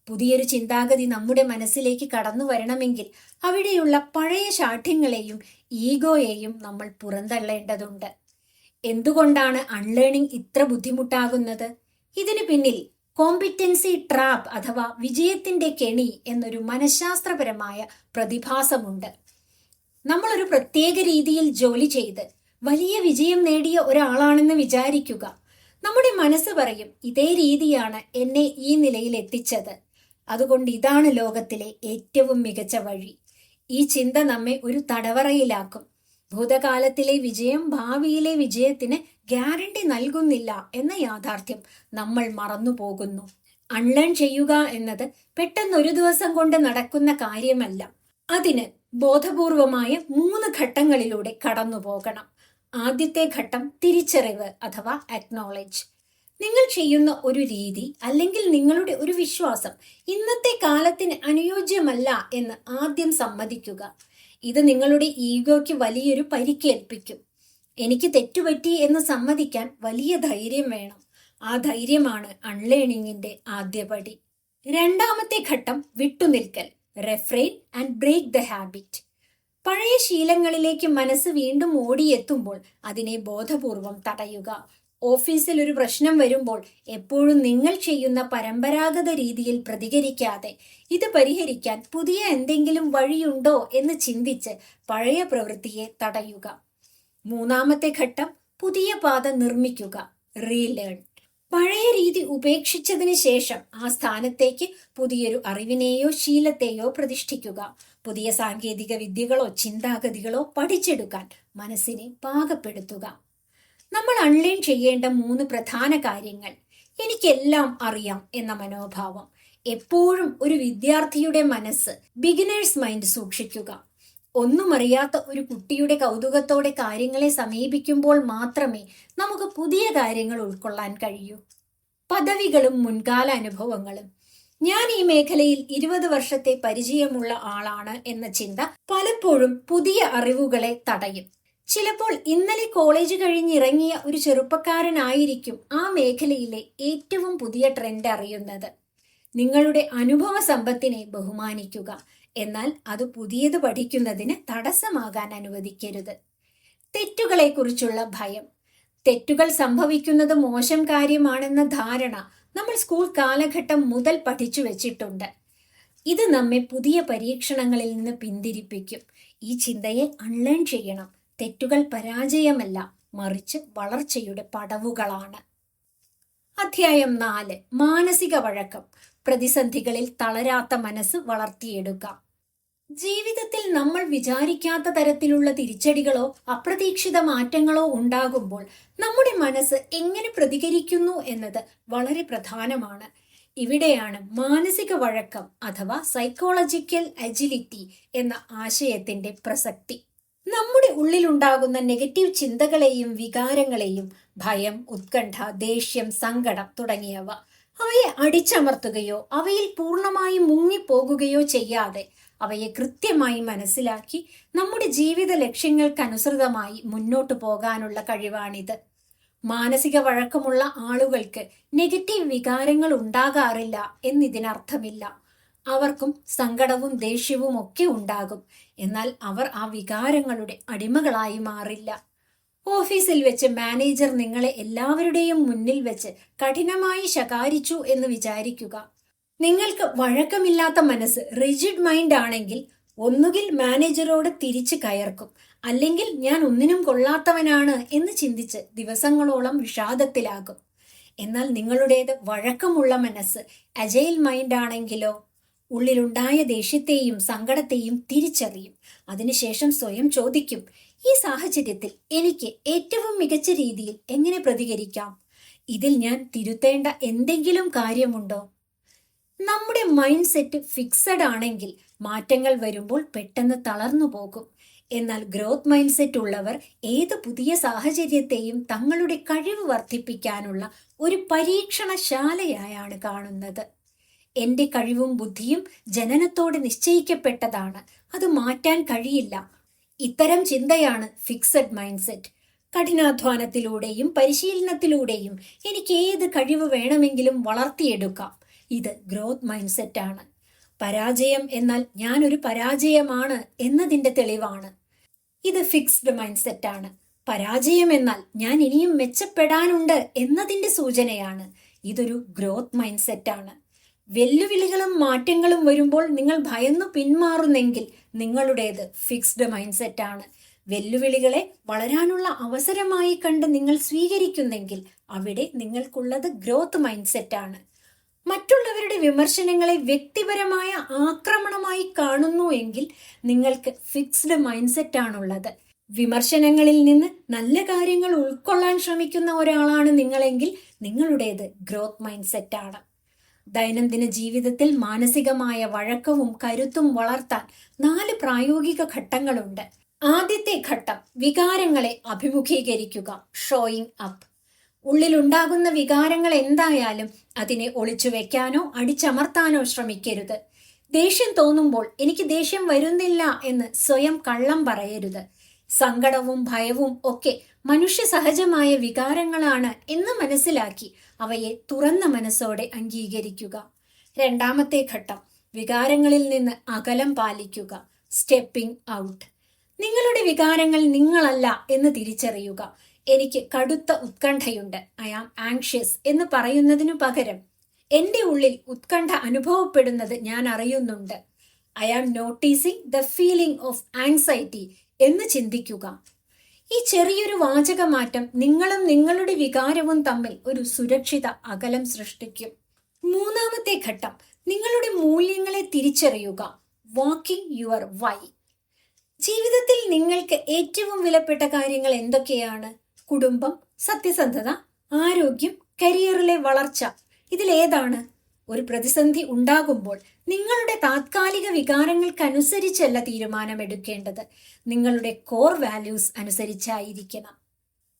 പുതിയൊരു ചിന്താഗതി നമ്മുടെ മനസ്സിലേക്ക് കടന്നു വരണമെങ്കിൽ അവിടെയുള്ള പഴയ ശാഠ്യങ്ങളെയും ഈഗോയെയും നമ്മൾ പുറന്തള്ളേണ്ടതുണ്ട്. എന്തുകൊണ്ടാണ് അൺലേണിംഗ് ഇത്ര ബുദ്ധിമുട്ടാകുന്നത്? ഇതിനു പിന്നിൽ കോമ്പിറ്റൻസി ട്രാപ്പ് അഥവാ വിജയത്തിന്റെ കെണി എന്നൊരു മനഃശാസ്ത്രപരമായ പ്രതിഭാസമുണ്ട്. നമ്മളൊരു പ്രത്യേക രീതിയിൽ ജോലി ചെയ്ത് വലിയ വിജയം നേടിയ ഒരാളാണെന്ന് വിചാരിക്കുക. നമ്മുടെ മനസ്സ് പറയും, ഇതേ രീതിയാണ് എന്നെ ഈ നിലയിൽ എത്തിച്ചത്, അതുകൊണ്ട് ഇതാണ് ലോകത്തിലെ ഏറ്റവും മികച്ച വഴി. ഈ ചിന്ത നമ്മെ ഒരു തടവറയിലാക്കും. ഭൂതകാലത്തിലെ വിജയം ഭാവിയിലെ വിജയത്തിന് ഗ്യാരണ്ടി നൽകുന്നില്ല എന്ന യാഥാർത്ഥ്യം നമ്മൾ മറന്നുപോകുന്നു. അൺലേൺ ചെയ്യുക എന്നത് പെട്ടെന്ന് ഒരു ദിവസം കൊണ്ട് നടക്കുന്ന കാര്യമല്ല. അതിന് ബോധപൂർവമായ 3 ഘട്ടങ്ങളിലൂടെ കടന്നു പോകണം. ആദ്യത്തെ ഘട്ടം തിരിച്ചറിവ് അഥവാ അക്നോളജ്. നിങ്ങൾ ചെയ്യുന്ന ഒരു രീതി അല്ലെങ്കിൽ നിങ്ങളുടെ ഒരു വിശ്വാസം ഇന്നത്തെ കാലത്തിന് അനുയോജ്യമല്ല എന്ന് ആദ്യം സമ്മതിക്കുക. ഇത് നിങ്ങളുടെ ഈഗോയ്ക്ക് വലിയൊരു പരിക്കേൽപ്പിക്കും. എനിക്ക് തെറ്റുപറ്റി എന്ന് സമ്മതിക്കാൻ വലിയ ധൈര്യം വേണം. ആ ധൈര്യമാണ് അൺലേണിംഗിന്റെ ആദ്യപടി. രണ്ടാമത്തെ ഘട്ടം വിട്ടുനിൽക്കൽ, റെഫ്രെയിൻ ആൻഡ് ബ്രേക്ക് ദ ഹാബിറ്റ്. പഴയ ശീലങ്ങളിലേക്ക് മനസ്സ് വീണ്ടും ഓടിയെത്തുമ്പോൾ അതിനെ ബോധപൂർവം തടയുക. ഓഫീസിൽ ഒരു പ്രശ്നം വരുമ്പോൾ എപ്പോഴും നിങ്ങൾ ചെയ്യുന്ന പരമ്പരാഗത രീതിയിൽ പ്രതികരിക്കാതെ ഇത് പരിഹരിക്കാൻ പുതിയ എന്തെങ്കിലും വഴിയുണ്ടോ എന്ന് ചിന്തിച്ച് പഴയ പ്രവൃത്തിയെ തടയുക. മൂന്നാമത്തെ ഘട്ടം പുതിയ പാത നിർമ്മിക്കുക, റീലേൺ. പഴയ രീതി ഉപേക്ഷിച്ചതിന് ശേഷം ആ സ്ഥാനത്തേക്ക് പുതിയൊരു അറിവിനെയോ ശീലത്തെയോ പ്രതിഷ്ഠിക്കുക. പുതിയ സാങ്കേതിക വിദ്യകളോ ചിന്താഗതികളോ പഠിച്ചെടുക്കാൻ മനസ്സിനെ പാകപ്പെടുത്തുക. നമ്മൾ അൺലേൺ ചെയ്യേണ്ട 3 പ്രധാന കാര്യങ്ങൾ. എനിക്കെല്ലാം അറിയാം എന്ന മനോഭാവം. എപ്പോഴും ഒരു വിദ്യാർത്ഥിയുടെ മനസ്സ്, ബിഗിനേഴ്സ് മൈൻഡ് സൂക്ഷിക്കുക. ഒന്നും അറിയാത്ത ഒരു കുട്ടിയുടെ കൗതുകത്തോടെ കാര്യങ്ങളെ സമീപിക്കുമ്പോൾ മാത്രമേ നമുക്ക് പുതിയ കാര്യങ്ങൾ ഉൾക്കൊള്ളാൻ കഴിയൂ. പദവികളും മുൻകാല അനുഭവങ്ങളും. ഞാൻ ഈ മേഖലയിൽ 20 വർഷത്തെ പരിചയമുള്ള ആളാണ് എന്ന ചിന്ത പലപ്പോഴും പുതിയ അറിവുകളെ തടയും. ചിലപ്പോൾ ഇന്നലെ കോളേജ് കഴിഞ്ഞിറങ്ങിയ ഒരു ചെറുപ്പക്കാരനായിരിക്കും ആ മേഖലയിലെ ഏറ്റവും പുതിയ ട്രെൻഡ് അറിയുന്നത്. നിങ്ങളുടെ അനുഭവ സമ്പത്തിനെ ബഹുമാനിക്കുക. എന്നാൽ അത് പുതിയത് പഠിക്കുന്നതിന് തടസ്സമാകാൻ അനുവദിക്കരുത്. തെറ്റുകളെക്കുറിച്ചുള്ള ഭയം. തെറ്റുകൾ സംഭവിക്കുന്നത് മോശം കാര്യമാണെന്ന ധാരണ നമ്മൾ സ്കൂൾ കാലഘട്ടം മുതൽ പഠിച്ചു വെച്ചിട്ടുണ്ട്. ഇത് നമ്മെ പുതിയ പരീക്ഷണങ്ങളിൽ നിന്ന് പിന്തിരിപ്പിക്കും. ഈ ചിന്തയെ അൺലേൺ ചെയ്യണം. തെറ്റുകൾ പരാജയമല്ല, മറിച്ച് വളർച്ചയുടെ പടവുകളാണ്. അധ്യായം 4. മാനസിക വഴക്കം. പ്രതിസന്ധികളിൽ തളരാത്ത മനസ്സ് വളർത്തിയെടുക്കാം. ജീവിതത്തിൽ നമ്മൾ വിചാരിക്കാത്ത തരത്തിലുള്ള തിരിച്ചടികളോ അപ്രതീക്ഷിത മാറ്റങ്ങളോ ഉണ്ടാകുമ്പോൾ നമ്മുടെ മനസ്സ് എങ്ങനെ പ്രതികരിക്കുന്നു എന്നത് വളരെ പ്രധാനമാണ്. ഇവിടെയാണ് മാനസിക വഴക്കം അഥവാ സൈക്കോളജിക്കൽ അജിലിറ്റി എന്ന ആശയത്തിന്റെ പ്രസക്തി. നമ്മുടെ ഉള്ളിലുണ്ടാകുന്ന നെഗറ്റീവ് ചിന്തകളെയും വികാരങ്ങളെയും ഭയം, ഉത്കണ്ഠ, ദേഷ്യം, സങ്കടം തുടങ്ങിയവ അവയെ അടിച്ചമർത്തുകയോ അവയിൽ പൂർണ്ണമായി മുങ്ങിപ്പോകുകയോ ചെയ്യാതെ അവയെ കൃത്യമായി മനസ്സിലാക്കി നമ്മുടെ ജീവിത ലക്ഷ്യങ്ങൾക്കനുസൃതമായി മുന്നോട്ടു പോകാനുള്ള കഴിവാണിത്. മാനസിക വഴക്കമുള്ള ആളുകൾക്ക് നെഗറ്റീവ് വികാരങ്ങൾ ഉണ്ടാകാറില്ല എന്നിതിനർത്ഥമില്ല. അവർക്കും സങ്കടവും ദേഷ്യവും ഒക്കെ ഉണ്ടാകും. എന്നാൽ അവർ ആ വികാരങ്ങളുടെ അടിമകളായി മാറില്ല. ഓഫീസിൽ വെച്ച് മാനേജർ നിങ്ങളെ എല്ലാവരുടെയും മുന്നിൽ വെച്ച് കഠിനമായി ശകാരിച്ചു എന്ന് വിചാരിക്കുക. നിങ്ങൾക്ക് വഴക്കമില്ലാത്ത മനസ്സ്, റിജിഡ് മൈൻഡ് ആണെങ്കിൽ ഒന്നുകിൽ മാനേജരോട് തിരിച്ചു കയർക്കും, അല്ലെങ്കിൽ ഞാൻ ഒന്നിനും കൊള്ളാത്തവനാണ് എന്ന് ചിന്തിച്ച് ദിവസങ്ങളോളം വിഷാദത്തിലാകും. എന്നാൽ നിങ്ങളുടേത് വഴക്കമുള്ള മനസ്സ്, അജൈൽ മൈൻഡ് ആണെങ്കിലോ ഉള്ളിലുണ്ടായ ദേഷ്യത്തെയും സങ്കടത്തെയും തിരിച്ചറിയും. അതിനുശേഷം സ്വയം ചോദിക്കും, ഈ സാഹചര്യത്തിൽ എനിക്ക് ഏറ്റവും മികച്ച രീതിയിൽ എങ്ങനെ പ്രതികരിക്കാം? ഇതിൽ ഞാൻ തിരുത്തേണ്ട എന്തെങ്കിലും കാര്യമുണ്ടോ? നമ്മുടെ മൈൻഡ് സെറ്റ് ഫിക്സഡ് ആണെങ്കിൽ മാറ്റങ്ങൾ വരുമ്പോൾ പെട്ടെന്ന് തളർന്നു പോകും. എന്നാൽ ഗ്രോത്ത് മൈൻഡ് സെറ്റ് ഉള്ളവർ ഏത് പുതിയ സാഹചര്യത്തെയും തങ്ങളുടെ കഴിവ് വർദ്ധിപ്പിക്കാനുള്ള ഒരു പരീക്ഷണശാലയായാണ് കാണുന്നത്. എന്റെ കഴിവും ബുദ്ധിയും ജനനത്തോടെ നിശ്ചയിക്കപ്പെട്ടതാണ്, അത് മാറ്റാൻ കഴിയില്ല. ഇത്തരം ചിന്തയാണ് ഫിക്സഡ് മൈൻഡ് സെറ്റ്. കഠിനാധ്വാനത്തിലൂടെയും പരിശീലനത്തിലൂടെയും എനിക്ക് ഏത് കഴിവ് വേണമെങ്കിലും വളർത്തിയെടുക്കാം. ഇത് ഗ്രോത്ത് മൈൻഡ് സെറ്റ് ആണ്. പരാജയം എന്നാൽ ഞാനൊരു പരാജയമാണ് എന്നതിന്റെ തെളിവാണ്. ഇത് ഫിക്സ്ഡ് മൈൻഡ് സെറ്റ് ആണ്. പരാജയം എന്നാൽ ഞാൻ ഇനിയും മെച്ചപ്പെടാനുണ്ട് എന്നതിന്റെ സൂചനയാണ്. ഇതൊരു ഗ്രോത്ത് മൈൻഡ് സെറ്റ് ആണ്. വെല്ലുവിളികളും മാറ്റങ്ങളും വരുമ്പോൾ നിങ്ങൾ ഭയന്നു പിന്മാറുന്നെങ്കിൽ നിങ്ങളുടേത് ഫിക്സ്ഡ് മൈൻഡ് സെറ്റ് ആണ്. വെല്ലുവിളികളെ വളരാനുള്ള അവസരമായി കണ്ട് നിങ്ങൾ സ്വീകരിക്കുന്നെങ്കിൽ അവിടെ നിങ്ങൾക്കുള്ളത് ഗ്രോത്ത് മൈൻഡ് സെറ്റ് ആണ്. മറ്റുള്ളവരുടെ വിമർശനങ്ങളെ വ്യക്തിപരമായ ആക്രമണമായി കാണുന്നു എങ്കിൽ നിങ്ങൾക്ക് ഫിക്സ്ഡ് മൈൻഡ് സെറ്റ് ആണുള്ളത്. വിമർശനങ്ങളിൽ നിന്ന് നല്ല കാര്യങ്ങൾ ഉൾക്കൊള്ളാൻ ശ്രമിക്കുന്ന ഒരാളാണ് നിങ്ങളെങ്കിൽ നിങ്ങളുടേത് ഗ്രോത്ത് മൈൻഡ് സെറ്റ് ആണ്. ദൈനംദിന ജീവിതത്തിൽ മാനസികമായ വഴക്കവും കരുത്തും വളർത്താൻ 4 പ്രായോഗിക ഘട്ടങ്ങളുണ്ട്. ആദ്യത്തെ ഘട്ടം വികാരങ്ങളെ അഭിമുഖീകരിക്കുക, ഷോയിങ് അപ്പ്. ഉള്ളിലുണ്ടാകുന്ന വികാരങ്ങൾ എന്തായാലും അതിനെ ഒളിച്ചു വെക്കാനോ അടിച്ചമർത്താനോ ശ്രമിക്കരുത്. ദേഷ്യം തോന്നുമ്പോൾ എനിക്ക് ദേഷ്യം വരുന്നില്ല എന്ന് സ്വയം കള്ളം പറയരുത്. സങ്കടവും ഭയവും ഒക്കെ മനുഷ്യ സഹജമായ വികാരങ്ങളാണ് എന്ന് മനസ്സിലാക്കി അവയെ തുറന്ന മനസ്സോടെ അംഗീകരിക്കുക. രണ്ടാമത്തെ ഘട്ടം വികാരങ്ങളിൽ നിന്ന് അകലം പാലിക്കുക, സ്റ്റെപ്പിംഗ് ഔട്ട്. നിങ്ങളുടെ വികാരങ്ങൾ നിങ്ങളല്ല എന്ന് തിരിച്ചറിയുക. എനിക്ക് കടുത്ത ഉത്കണ്ഠയുണ്ട്, ഐ ആം ആങ്ഷ്യസ് എന്ന് പറയുന്നതിനു പകരം എന്റെ ഉള്ളിൽ ഉത്കണ്ഠ അനുഭവപ്പെടുന്നത് ഞാൻ അറിയുന്നുണ്ട്, I am noticing the feeling of anxiety എന്ന് ചിന്തിക്കുക. ഈ ചെറിയൊരു വാചകമാറ്റം നിങ്ങളും നിങ്ങളുടെ വികാരവും തമ്മിൽ ഒരു സുരക്ഷിത അകലം സൃഷ്ടിക്കും. മൂന്നാമത്തെ ഘട്ടം നിങ്ങളുടെ മൂല്യങ്ങളെ തിരിച്ചറിയുക, വാക്കിംഗ് യുവർ വൈ. ജീവിതത്തിൽ നിങ്ങൾക്ക് ഏറ്റവും വിലപ്പെട്ട കാര്യങ്ങൾ എന്തൊക്കെയാണ്? കുടുംബം, സത്യസന്ധത, ആരോഗ്യം, കരിയറിലെ വളർച്ച. ഇതിലേതാണ്? ഒരു പ്രതിസന്ധി ഉണ്ടാകുമ്പോൾ നിങ്ങളുടെ താത്കാലിക വികാരങ്ങൾക്കനുസരിച്ചല്ല തീരുമാനമെടുക്കേണ്ടത്, നിങ്ങളുടെ കോർ വാല്യൂസ് അനുസരിച്ചായിരിക്കണം.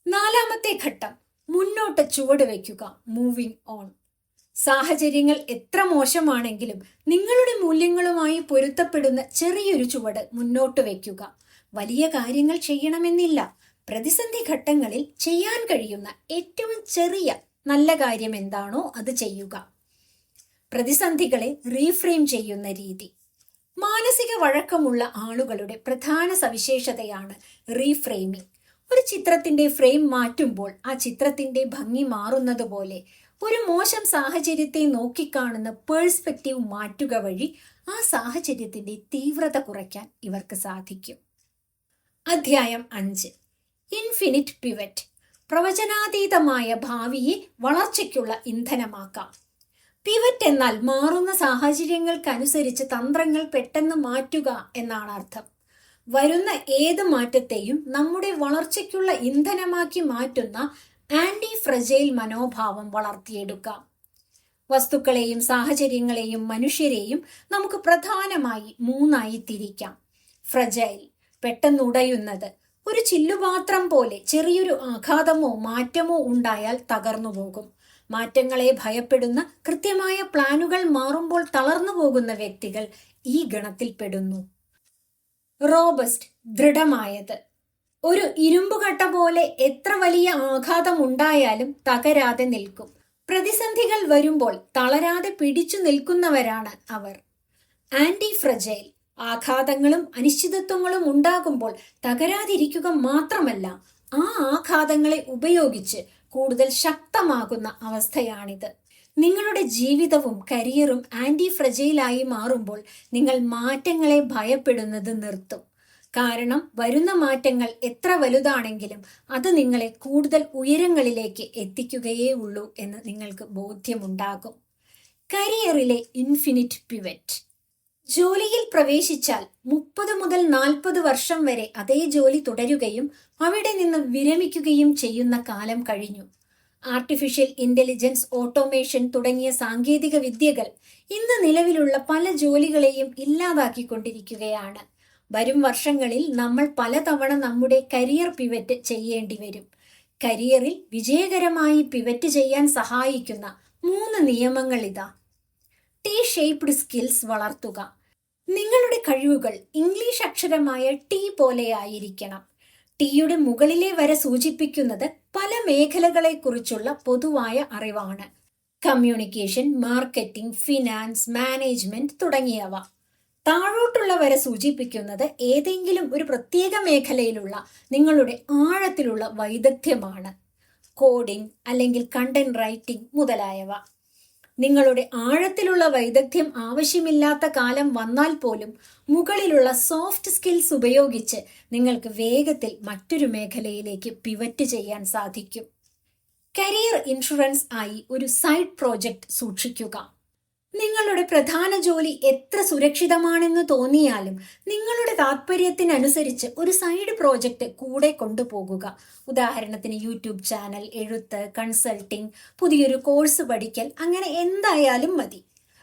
നാലാമത്തെ ഘട്ടം മുന്നോട്ട് ചുവട് വയ്ക്കുക, മൂവിംഗ് ഓൺ. സാഹചര്യങ്ങൾ എത്ര മോശമാണെങ്കിലും നിങ്ങളുടെ മൂല്യങ്ങളുമായി പൊരുത്തപ്പെടുന്ന ചെറിയൊരു ചുവട് മുന്നോട്ട് വയ്ക്കുക. വലിയ കാര്യങ്ങൾ ചെയ്യണമെന്നില്ല. പ്രതിസന്ധി ഘട്ടങ്ങളിൽ ചെയ്യാൻ കഴിയുന്ന ഏറ്റവും ചെറിയ നല്ല കാര്യം എന്താണോ അത് ചെയ്യുക. പ്രതിസന്ധികളെ റീഫ്രെയിം ചെയ്യുന്ന രീതി. മാനസിക വഴക്കമുള്ള ആളുകളുടെ പ്രധാന സവിശേഷതയാണ് റീഫ്രെയിമിംഗ്. ഒരു ചിത്രത്തിന്റെ ഫ്രെയിം മാറ്റുമ്പോൾ ആ ചിത്രത്തിന്റെ ഭംഗി മാറുന്നത് പോലെ ഒരു മോശം സാഹചര്യത്തെ നോക്കിക്കാണുന്ന പേഴ്സ്പെക്റ്റീവ് മാറ്റുക വഴി ആ സാഹചര്യത്തിന്റെ തീവ്രത കുറയ്ക്കാൻ ഇവർക്ക് സാധിക്കും. അധ്യായം 5. Infinite pivot. പ്രവചനാതീതമായ ഭാവിയെ വളർച്ചയ്ക്കുള്ള ഇന്ധനമാക്കാം. പിവറ്റ് എന്നാൽ മാറുന്ന സാഹചര്യങ്ങൾക്കനുസരിച്ച് തന്ത്രങ്ങൾ പെട്ടെന്ന് മാറ്റുക എന്നാണ് അർത്ഥം. വരുന്ന ഏത് മാറ്റത്തെയും നമ്മുടെ വളർച്ചയ്ക്കുള്ള ഇന്ധനമാക്കി മാറ്റുന്ന ആന്റി ഫ്രജൈൽ മനോഭാവം വളർത്തിയെടുക്കാം. വസ്തുക്കളെയും സാഹചര്യങ്ങളെയും മനുഷ്യരെയും നമുക്ക് പ്രധാനമായി 3 തിരിക്കാം. ഫ്രജൈൽ, പെട്ടെന്നുടയുന്നത്. ഒരു ചില്ലുപാത്രം പോലെ ചെറിയൊരു ആഘാതമോ മാറ്റമോ ഉണ്ടായാൽ തകർന്നു പോകും. മാറ്റങ്ങളെ ഭയപ്പെടുന്ന, കൃത്യമായ പ്ലാനുകൾ മാറുമ്പോൾ തളർന്നു പോകുന്ന വ്യക്തികൾ ഈ ഗണത്തിൽപ്പെടുന്നു. റോബസ്റ്റ്, ദൃഢമായത്. ഒരു ഇരുമ്പുകട്ട പോലെ എത്ര വലിയ ആഘാതം ഉണ്ടായാലും തകരാതെ നിൽക്കും. പ്രതിസന്ധികൾ വരുമ്പോൾ തളരാതെ പിടിച്ചു നിൽക്കുന്നവരാണ് അവർ. Anti fragile. ആഘാതങ്ങളും അനിശ്ചിതത്വങ്ങളും ഉണ്ടാകുമ്പോൾ തകരാതിരിക്കുക മാത്രമല്ല, ആ ആഘാതങ്ങളെ ഉപയോഗിച്ച് കൂടുതൽ ശക്തമാകുന്ന അവസ്ഥയാണിത്. നിങ്ങളുടെ ജീവിതവും കരിയറും ആന്റി ഫ്രജൈലായി മാറുമ്പോൾ നിങ്ങൾ മാറ്റങ്ങളെ ഭയപ്പെടുന്നത് നിർത്തും. കാരണം വരുന്ന മാറ്റങ്ങൾ എത്ര വലുതാണെങ്കിലും അത് നിങ്ങളെ കൂടുതൽ ഉയരങ്ങളിലേക്ക് എത്തിക്കുകയേ ഉള്ളൂ എന്ന് നിങ്ങൾക്ക് ബോധ്യമുണ്ടാകും. കരിയറിലെ ഇൻഫിനിറ്റ് പിവറ്റ്. ജോലിയിൽ പ്രവേശിച്ചാൽ 30 മുതൽ 40 വർഷം വരെ അതേ ജോലി തുടരുകയും അവിടെ നിന്ന് വിരമിക്കുകയും ചെയ്യുന്ന കാലം കഴിഞ്ഞു. ആർട്ടിഫിഷ്യൽ ഇന്റലിജൻസ്, ഓട്ടോമേഷൻ തുടങ്ങിയ സാങ്കേതിക വിദ്യകൾ ഇന്ന് നിലവിലുള്ള പല ജോലികളെയും ഇല്ലാതാക്കിക്കൊണ്ടിരിക്കുകയാണ്. വരും വർഷങ്ങളിൽ നമ്മൾ പലതവണ നമ്മുടെ കരിയർ പിവറ്റ് ചെയ്യേണ്ടി വരും. കരിയറിൽ വിജയകരമായി പിവറ്റ് ചെയ്യാൻ സഹായിക്കുന്ന 3 നിയമങ്ങൾ ഇതാ. ടി ഷേപ്ഡ് സ്കിൽസ് വളർത്തുക. നിങ്ങളുടെ കഴിവുകൾ ഇംഗ്ലീഷ് അക്ഷരമായ ടി പോലെയായിരിക്കണം. ടിയുടെ മുകളിലെ വര സൂചിപ്പിക്കുന്നത് പല മേഖലകളെക്കുറിച്ചുള്ള പൊതുവായ അറിവാണ്. കമ്മ്യൂണിക്കേഷൻ, മാർക്കറ്റിംഗ്, ഫിനാൻസ്, മാനേജ്മെന്റ് തുടങ്ങിയവ. താഴോട്ടുള്ള വര സൂചിപ്പിക്കുന്നത് ഏതെങ്കിലും ഒരു പ്രത്യേക മേഖലയിലുള്ള നിങ്ങളുടെ ആഴത്തിലുള്ള വൈദഗ്ധ്യമാണ്. കോഡിംഗ് അല്ലെങ്കിൽ കണ്ടന്റ് റൈറ്റിംഗ് മുതലായവ. നിങ്ങളുടെ ആഴത്തിലുള്ള വൈദഗ്ധ്യം ആവശ്യമില്ലാത്ത കാലം വന്നാൽ പോലും മുകളിലുള്ള സോഫ്റ്റ് സ്കിൽസ് ഉപയോഗിച്ച് നിങ്ങൾക്ക് വേഗത്തിൽ മറ്റൊരു മേഖലയിലേക്ക് പിവറ്റ് ചെയ്യാൻ സാധിക്കും. കരിയർ ഇൻഷുറൻസ് ആയി ഒരു സൈഡ് പ്രോജക്റ്റ് സൂക്ഷിക്കുക. നിങ്ങളുടെ പ്രധാന ജോലി എത്ര സുരക്ഷിതമാണെന്ന് തോന്നിയാലും നിങ്ങളുടെ താല്പര്യത്തിനനുസരിച്ച് ഒരു സൈഡ് പ്രോജക്റ്റ് കൂടെ കൊണ്ടുപോകുക. ഉദാഹരണത്തിന് യൂട്യൂബ് ചാനൽ, എഴുത്ത്, കൺസൾട്ടിംഗ്, പുതിയൊരു കോഴ്സ് പഠിക്കൽ, അങ്ങനെ എന്തായാലും മതി.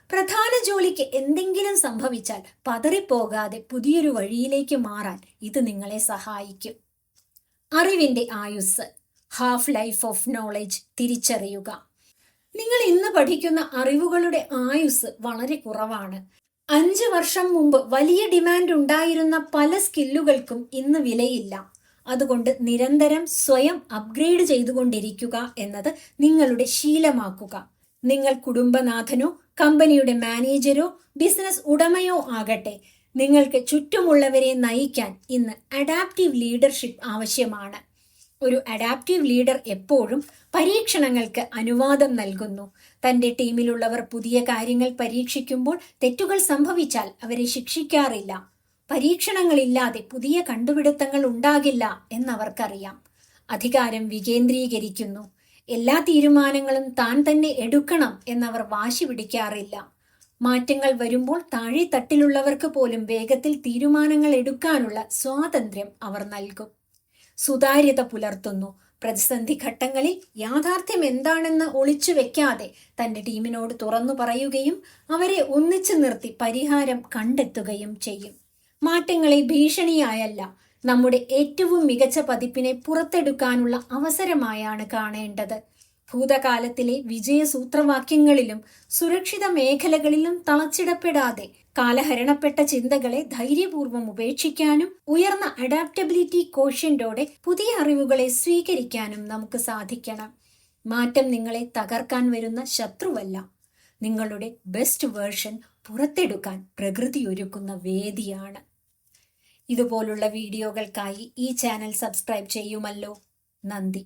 പ്രധാന ജോലിക്ക് എന്തെങ്കിലും സംഭവിച്ചാൽ പതറിപ്പോകാതെ പുതിയൊരു വഴിയിലേക്ക് മാറാൻ ഇത് നിങ്ങളെ സഹായിക്കും. അറിവിന്റെ ആയുസ്, ഹാഫ് ലൈഫ് ഓഫ് നോളജ് തിരിച്ചറിയുക. നിങ്ങൾ ഇന്ന് പഠിക്കുന്ന അറിവുകളുടെ ആയുസ് വളരെ കുറവാണ്. 5 വർഷം മുമ്പ് വലിയ ഡിമാൻഡ് ഉണ്ടായിരുന്ന പല സ്കില്ലുകൾക്കും ഇന്ന് വിലയില്ല. അതുകൊണ്ട് നിരന്തരം സ്വയം അപ്ഗ്രേഡ് ചെയ്തുകൊണ്ടിരിക്കുക എന്നത് നിങ്ങളുടെ ശീലമാക്കുക. നിങ്ങൾ കുടുംബനാഥനോ കമ്പനിയുടെ മാനേജരോ ബിസിനസ് ഉടമയോ ആകട്ടെ, നിങ്ങൾക്ക് ചുറ്റുമുള്ളവരെ നയിക്കാൻ ഇന്ന് അഡാപ്റ്റീവ് ലീഡർഷിപ്പ് ആവശ്യമാണ്. ഒരു അഡാപ്റ്റീവ് ലീഡർ എപ്പോഴും പരീക്ഷണങ്ങൾക്ക് അനുവാദം നൽകുന്നു. തന്റെ ടീമിലുള്ളവർ പുതിയ കാര്യങ്ങൾ പരീക്ഷിക്കുമ്പോൾ തെറ്റുകൾ സംഭവിച്ചാൽ അവരെ ശിക്ഷിക്കാറില്ല. പരീക്ഷണങ്ങളില്ലാതെ പുതിയ കണ്ടുപിടുത്തങ്ങൾ ഉണ്ടാകില്ല എന്നവർക്കറിയാം. അധികാരം വികേന്ദ്രീകരിക്കുന്നു. എല്ലാ തീരുമാനങ്ങളും താൻ തന്നെ എടുക്കണം എന്നവർ വാശി പിടിക്കാറില്ല. മാറ്റങ്ങൾ വരുമ്പോൾ താഴെ തട്ടിലുള്ളവർക്ക് പോലും വേഗത്തിൽ തീരുമാനങ്ങൾ എടുക്കാനുള്ള സ്വാതന്ത്ര്യം അവർ നൽകും. സുതാര്യത പുലർത്തുന്നു. പ്രതിസന്ധി ഘട്ടങ്ങളിൽ യാഥാർത്ഥ്യം എന്താണെന്ന് ഒളിച്ചു വെക്കാതെ തന്റെ ടീമിനോട് തുറന്നു പറയുകയും അവരെ ഒന്നിച്ചു നിർത്തി പരിഹാരം കണ്ടെത്തുകയും ചെയ്യും. മാറ്റങ്ങളെ ഭീഷണിയായല്ല, നമ്മുടെ ഏറ്റവും മികച്ച പതിപ്പിനെ പുറത്തെടുക്കാനുള്ള അവസരമായാണ് കാണേണ്ടത്. ഭൂതകാലത്തിലെ വിജയസൂത്രവാക്യങ്ങളിലും സുരക്ഷിത മേഖലകളിലും തളച്ചിടപ്പെടാതെ കാലഹരണപ്പെട്ട ചിന്തകളെ ധൈര്യപൂർവ്വം ഉപേക്ഷിക്കാനും ഉയർന്ന അഡാപ്റ്റബിലിറ്റി കോഷ്യന്റോടെ പുതിയ അറിവുകളെ സ്വീകരിക്കാനും നമുക്ക് സാധിക്കണം. മാറ്റം നിങ്ങളെ തകർക്കാൻ വരുന്ന ശത്രുവല്ല, നിങ്ങളുടെ ബെസ്റ്റ് വേർഷൻ പുറത്തെടുക്കാൻ പ്രകൃതി ഒരുക്കുന്ന വേദിയാണ്. ഇതുപോലുള്ള വീഡിയോകൾക്കായി ഈ ചാനൽ സബ്സ്ക്രൈബ് ചെയ്യുമല്ലോ. നന്ദി.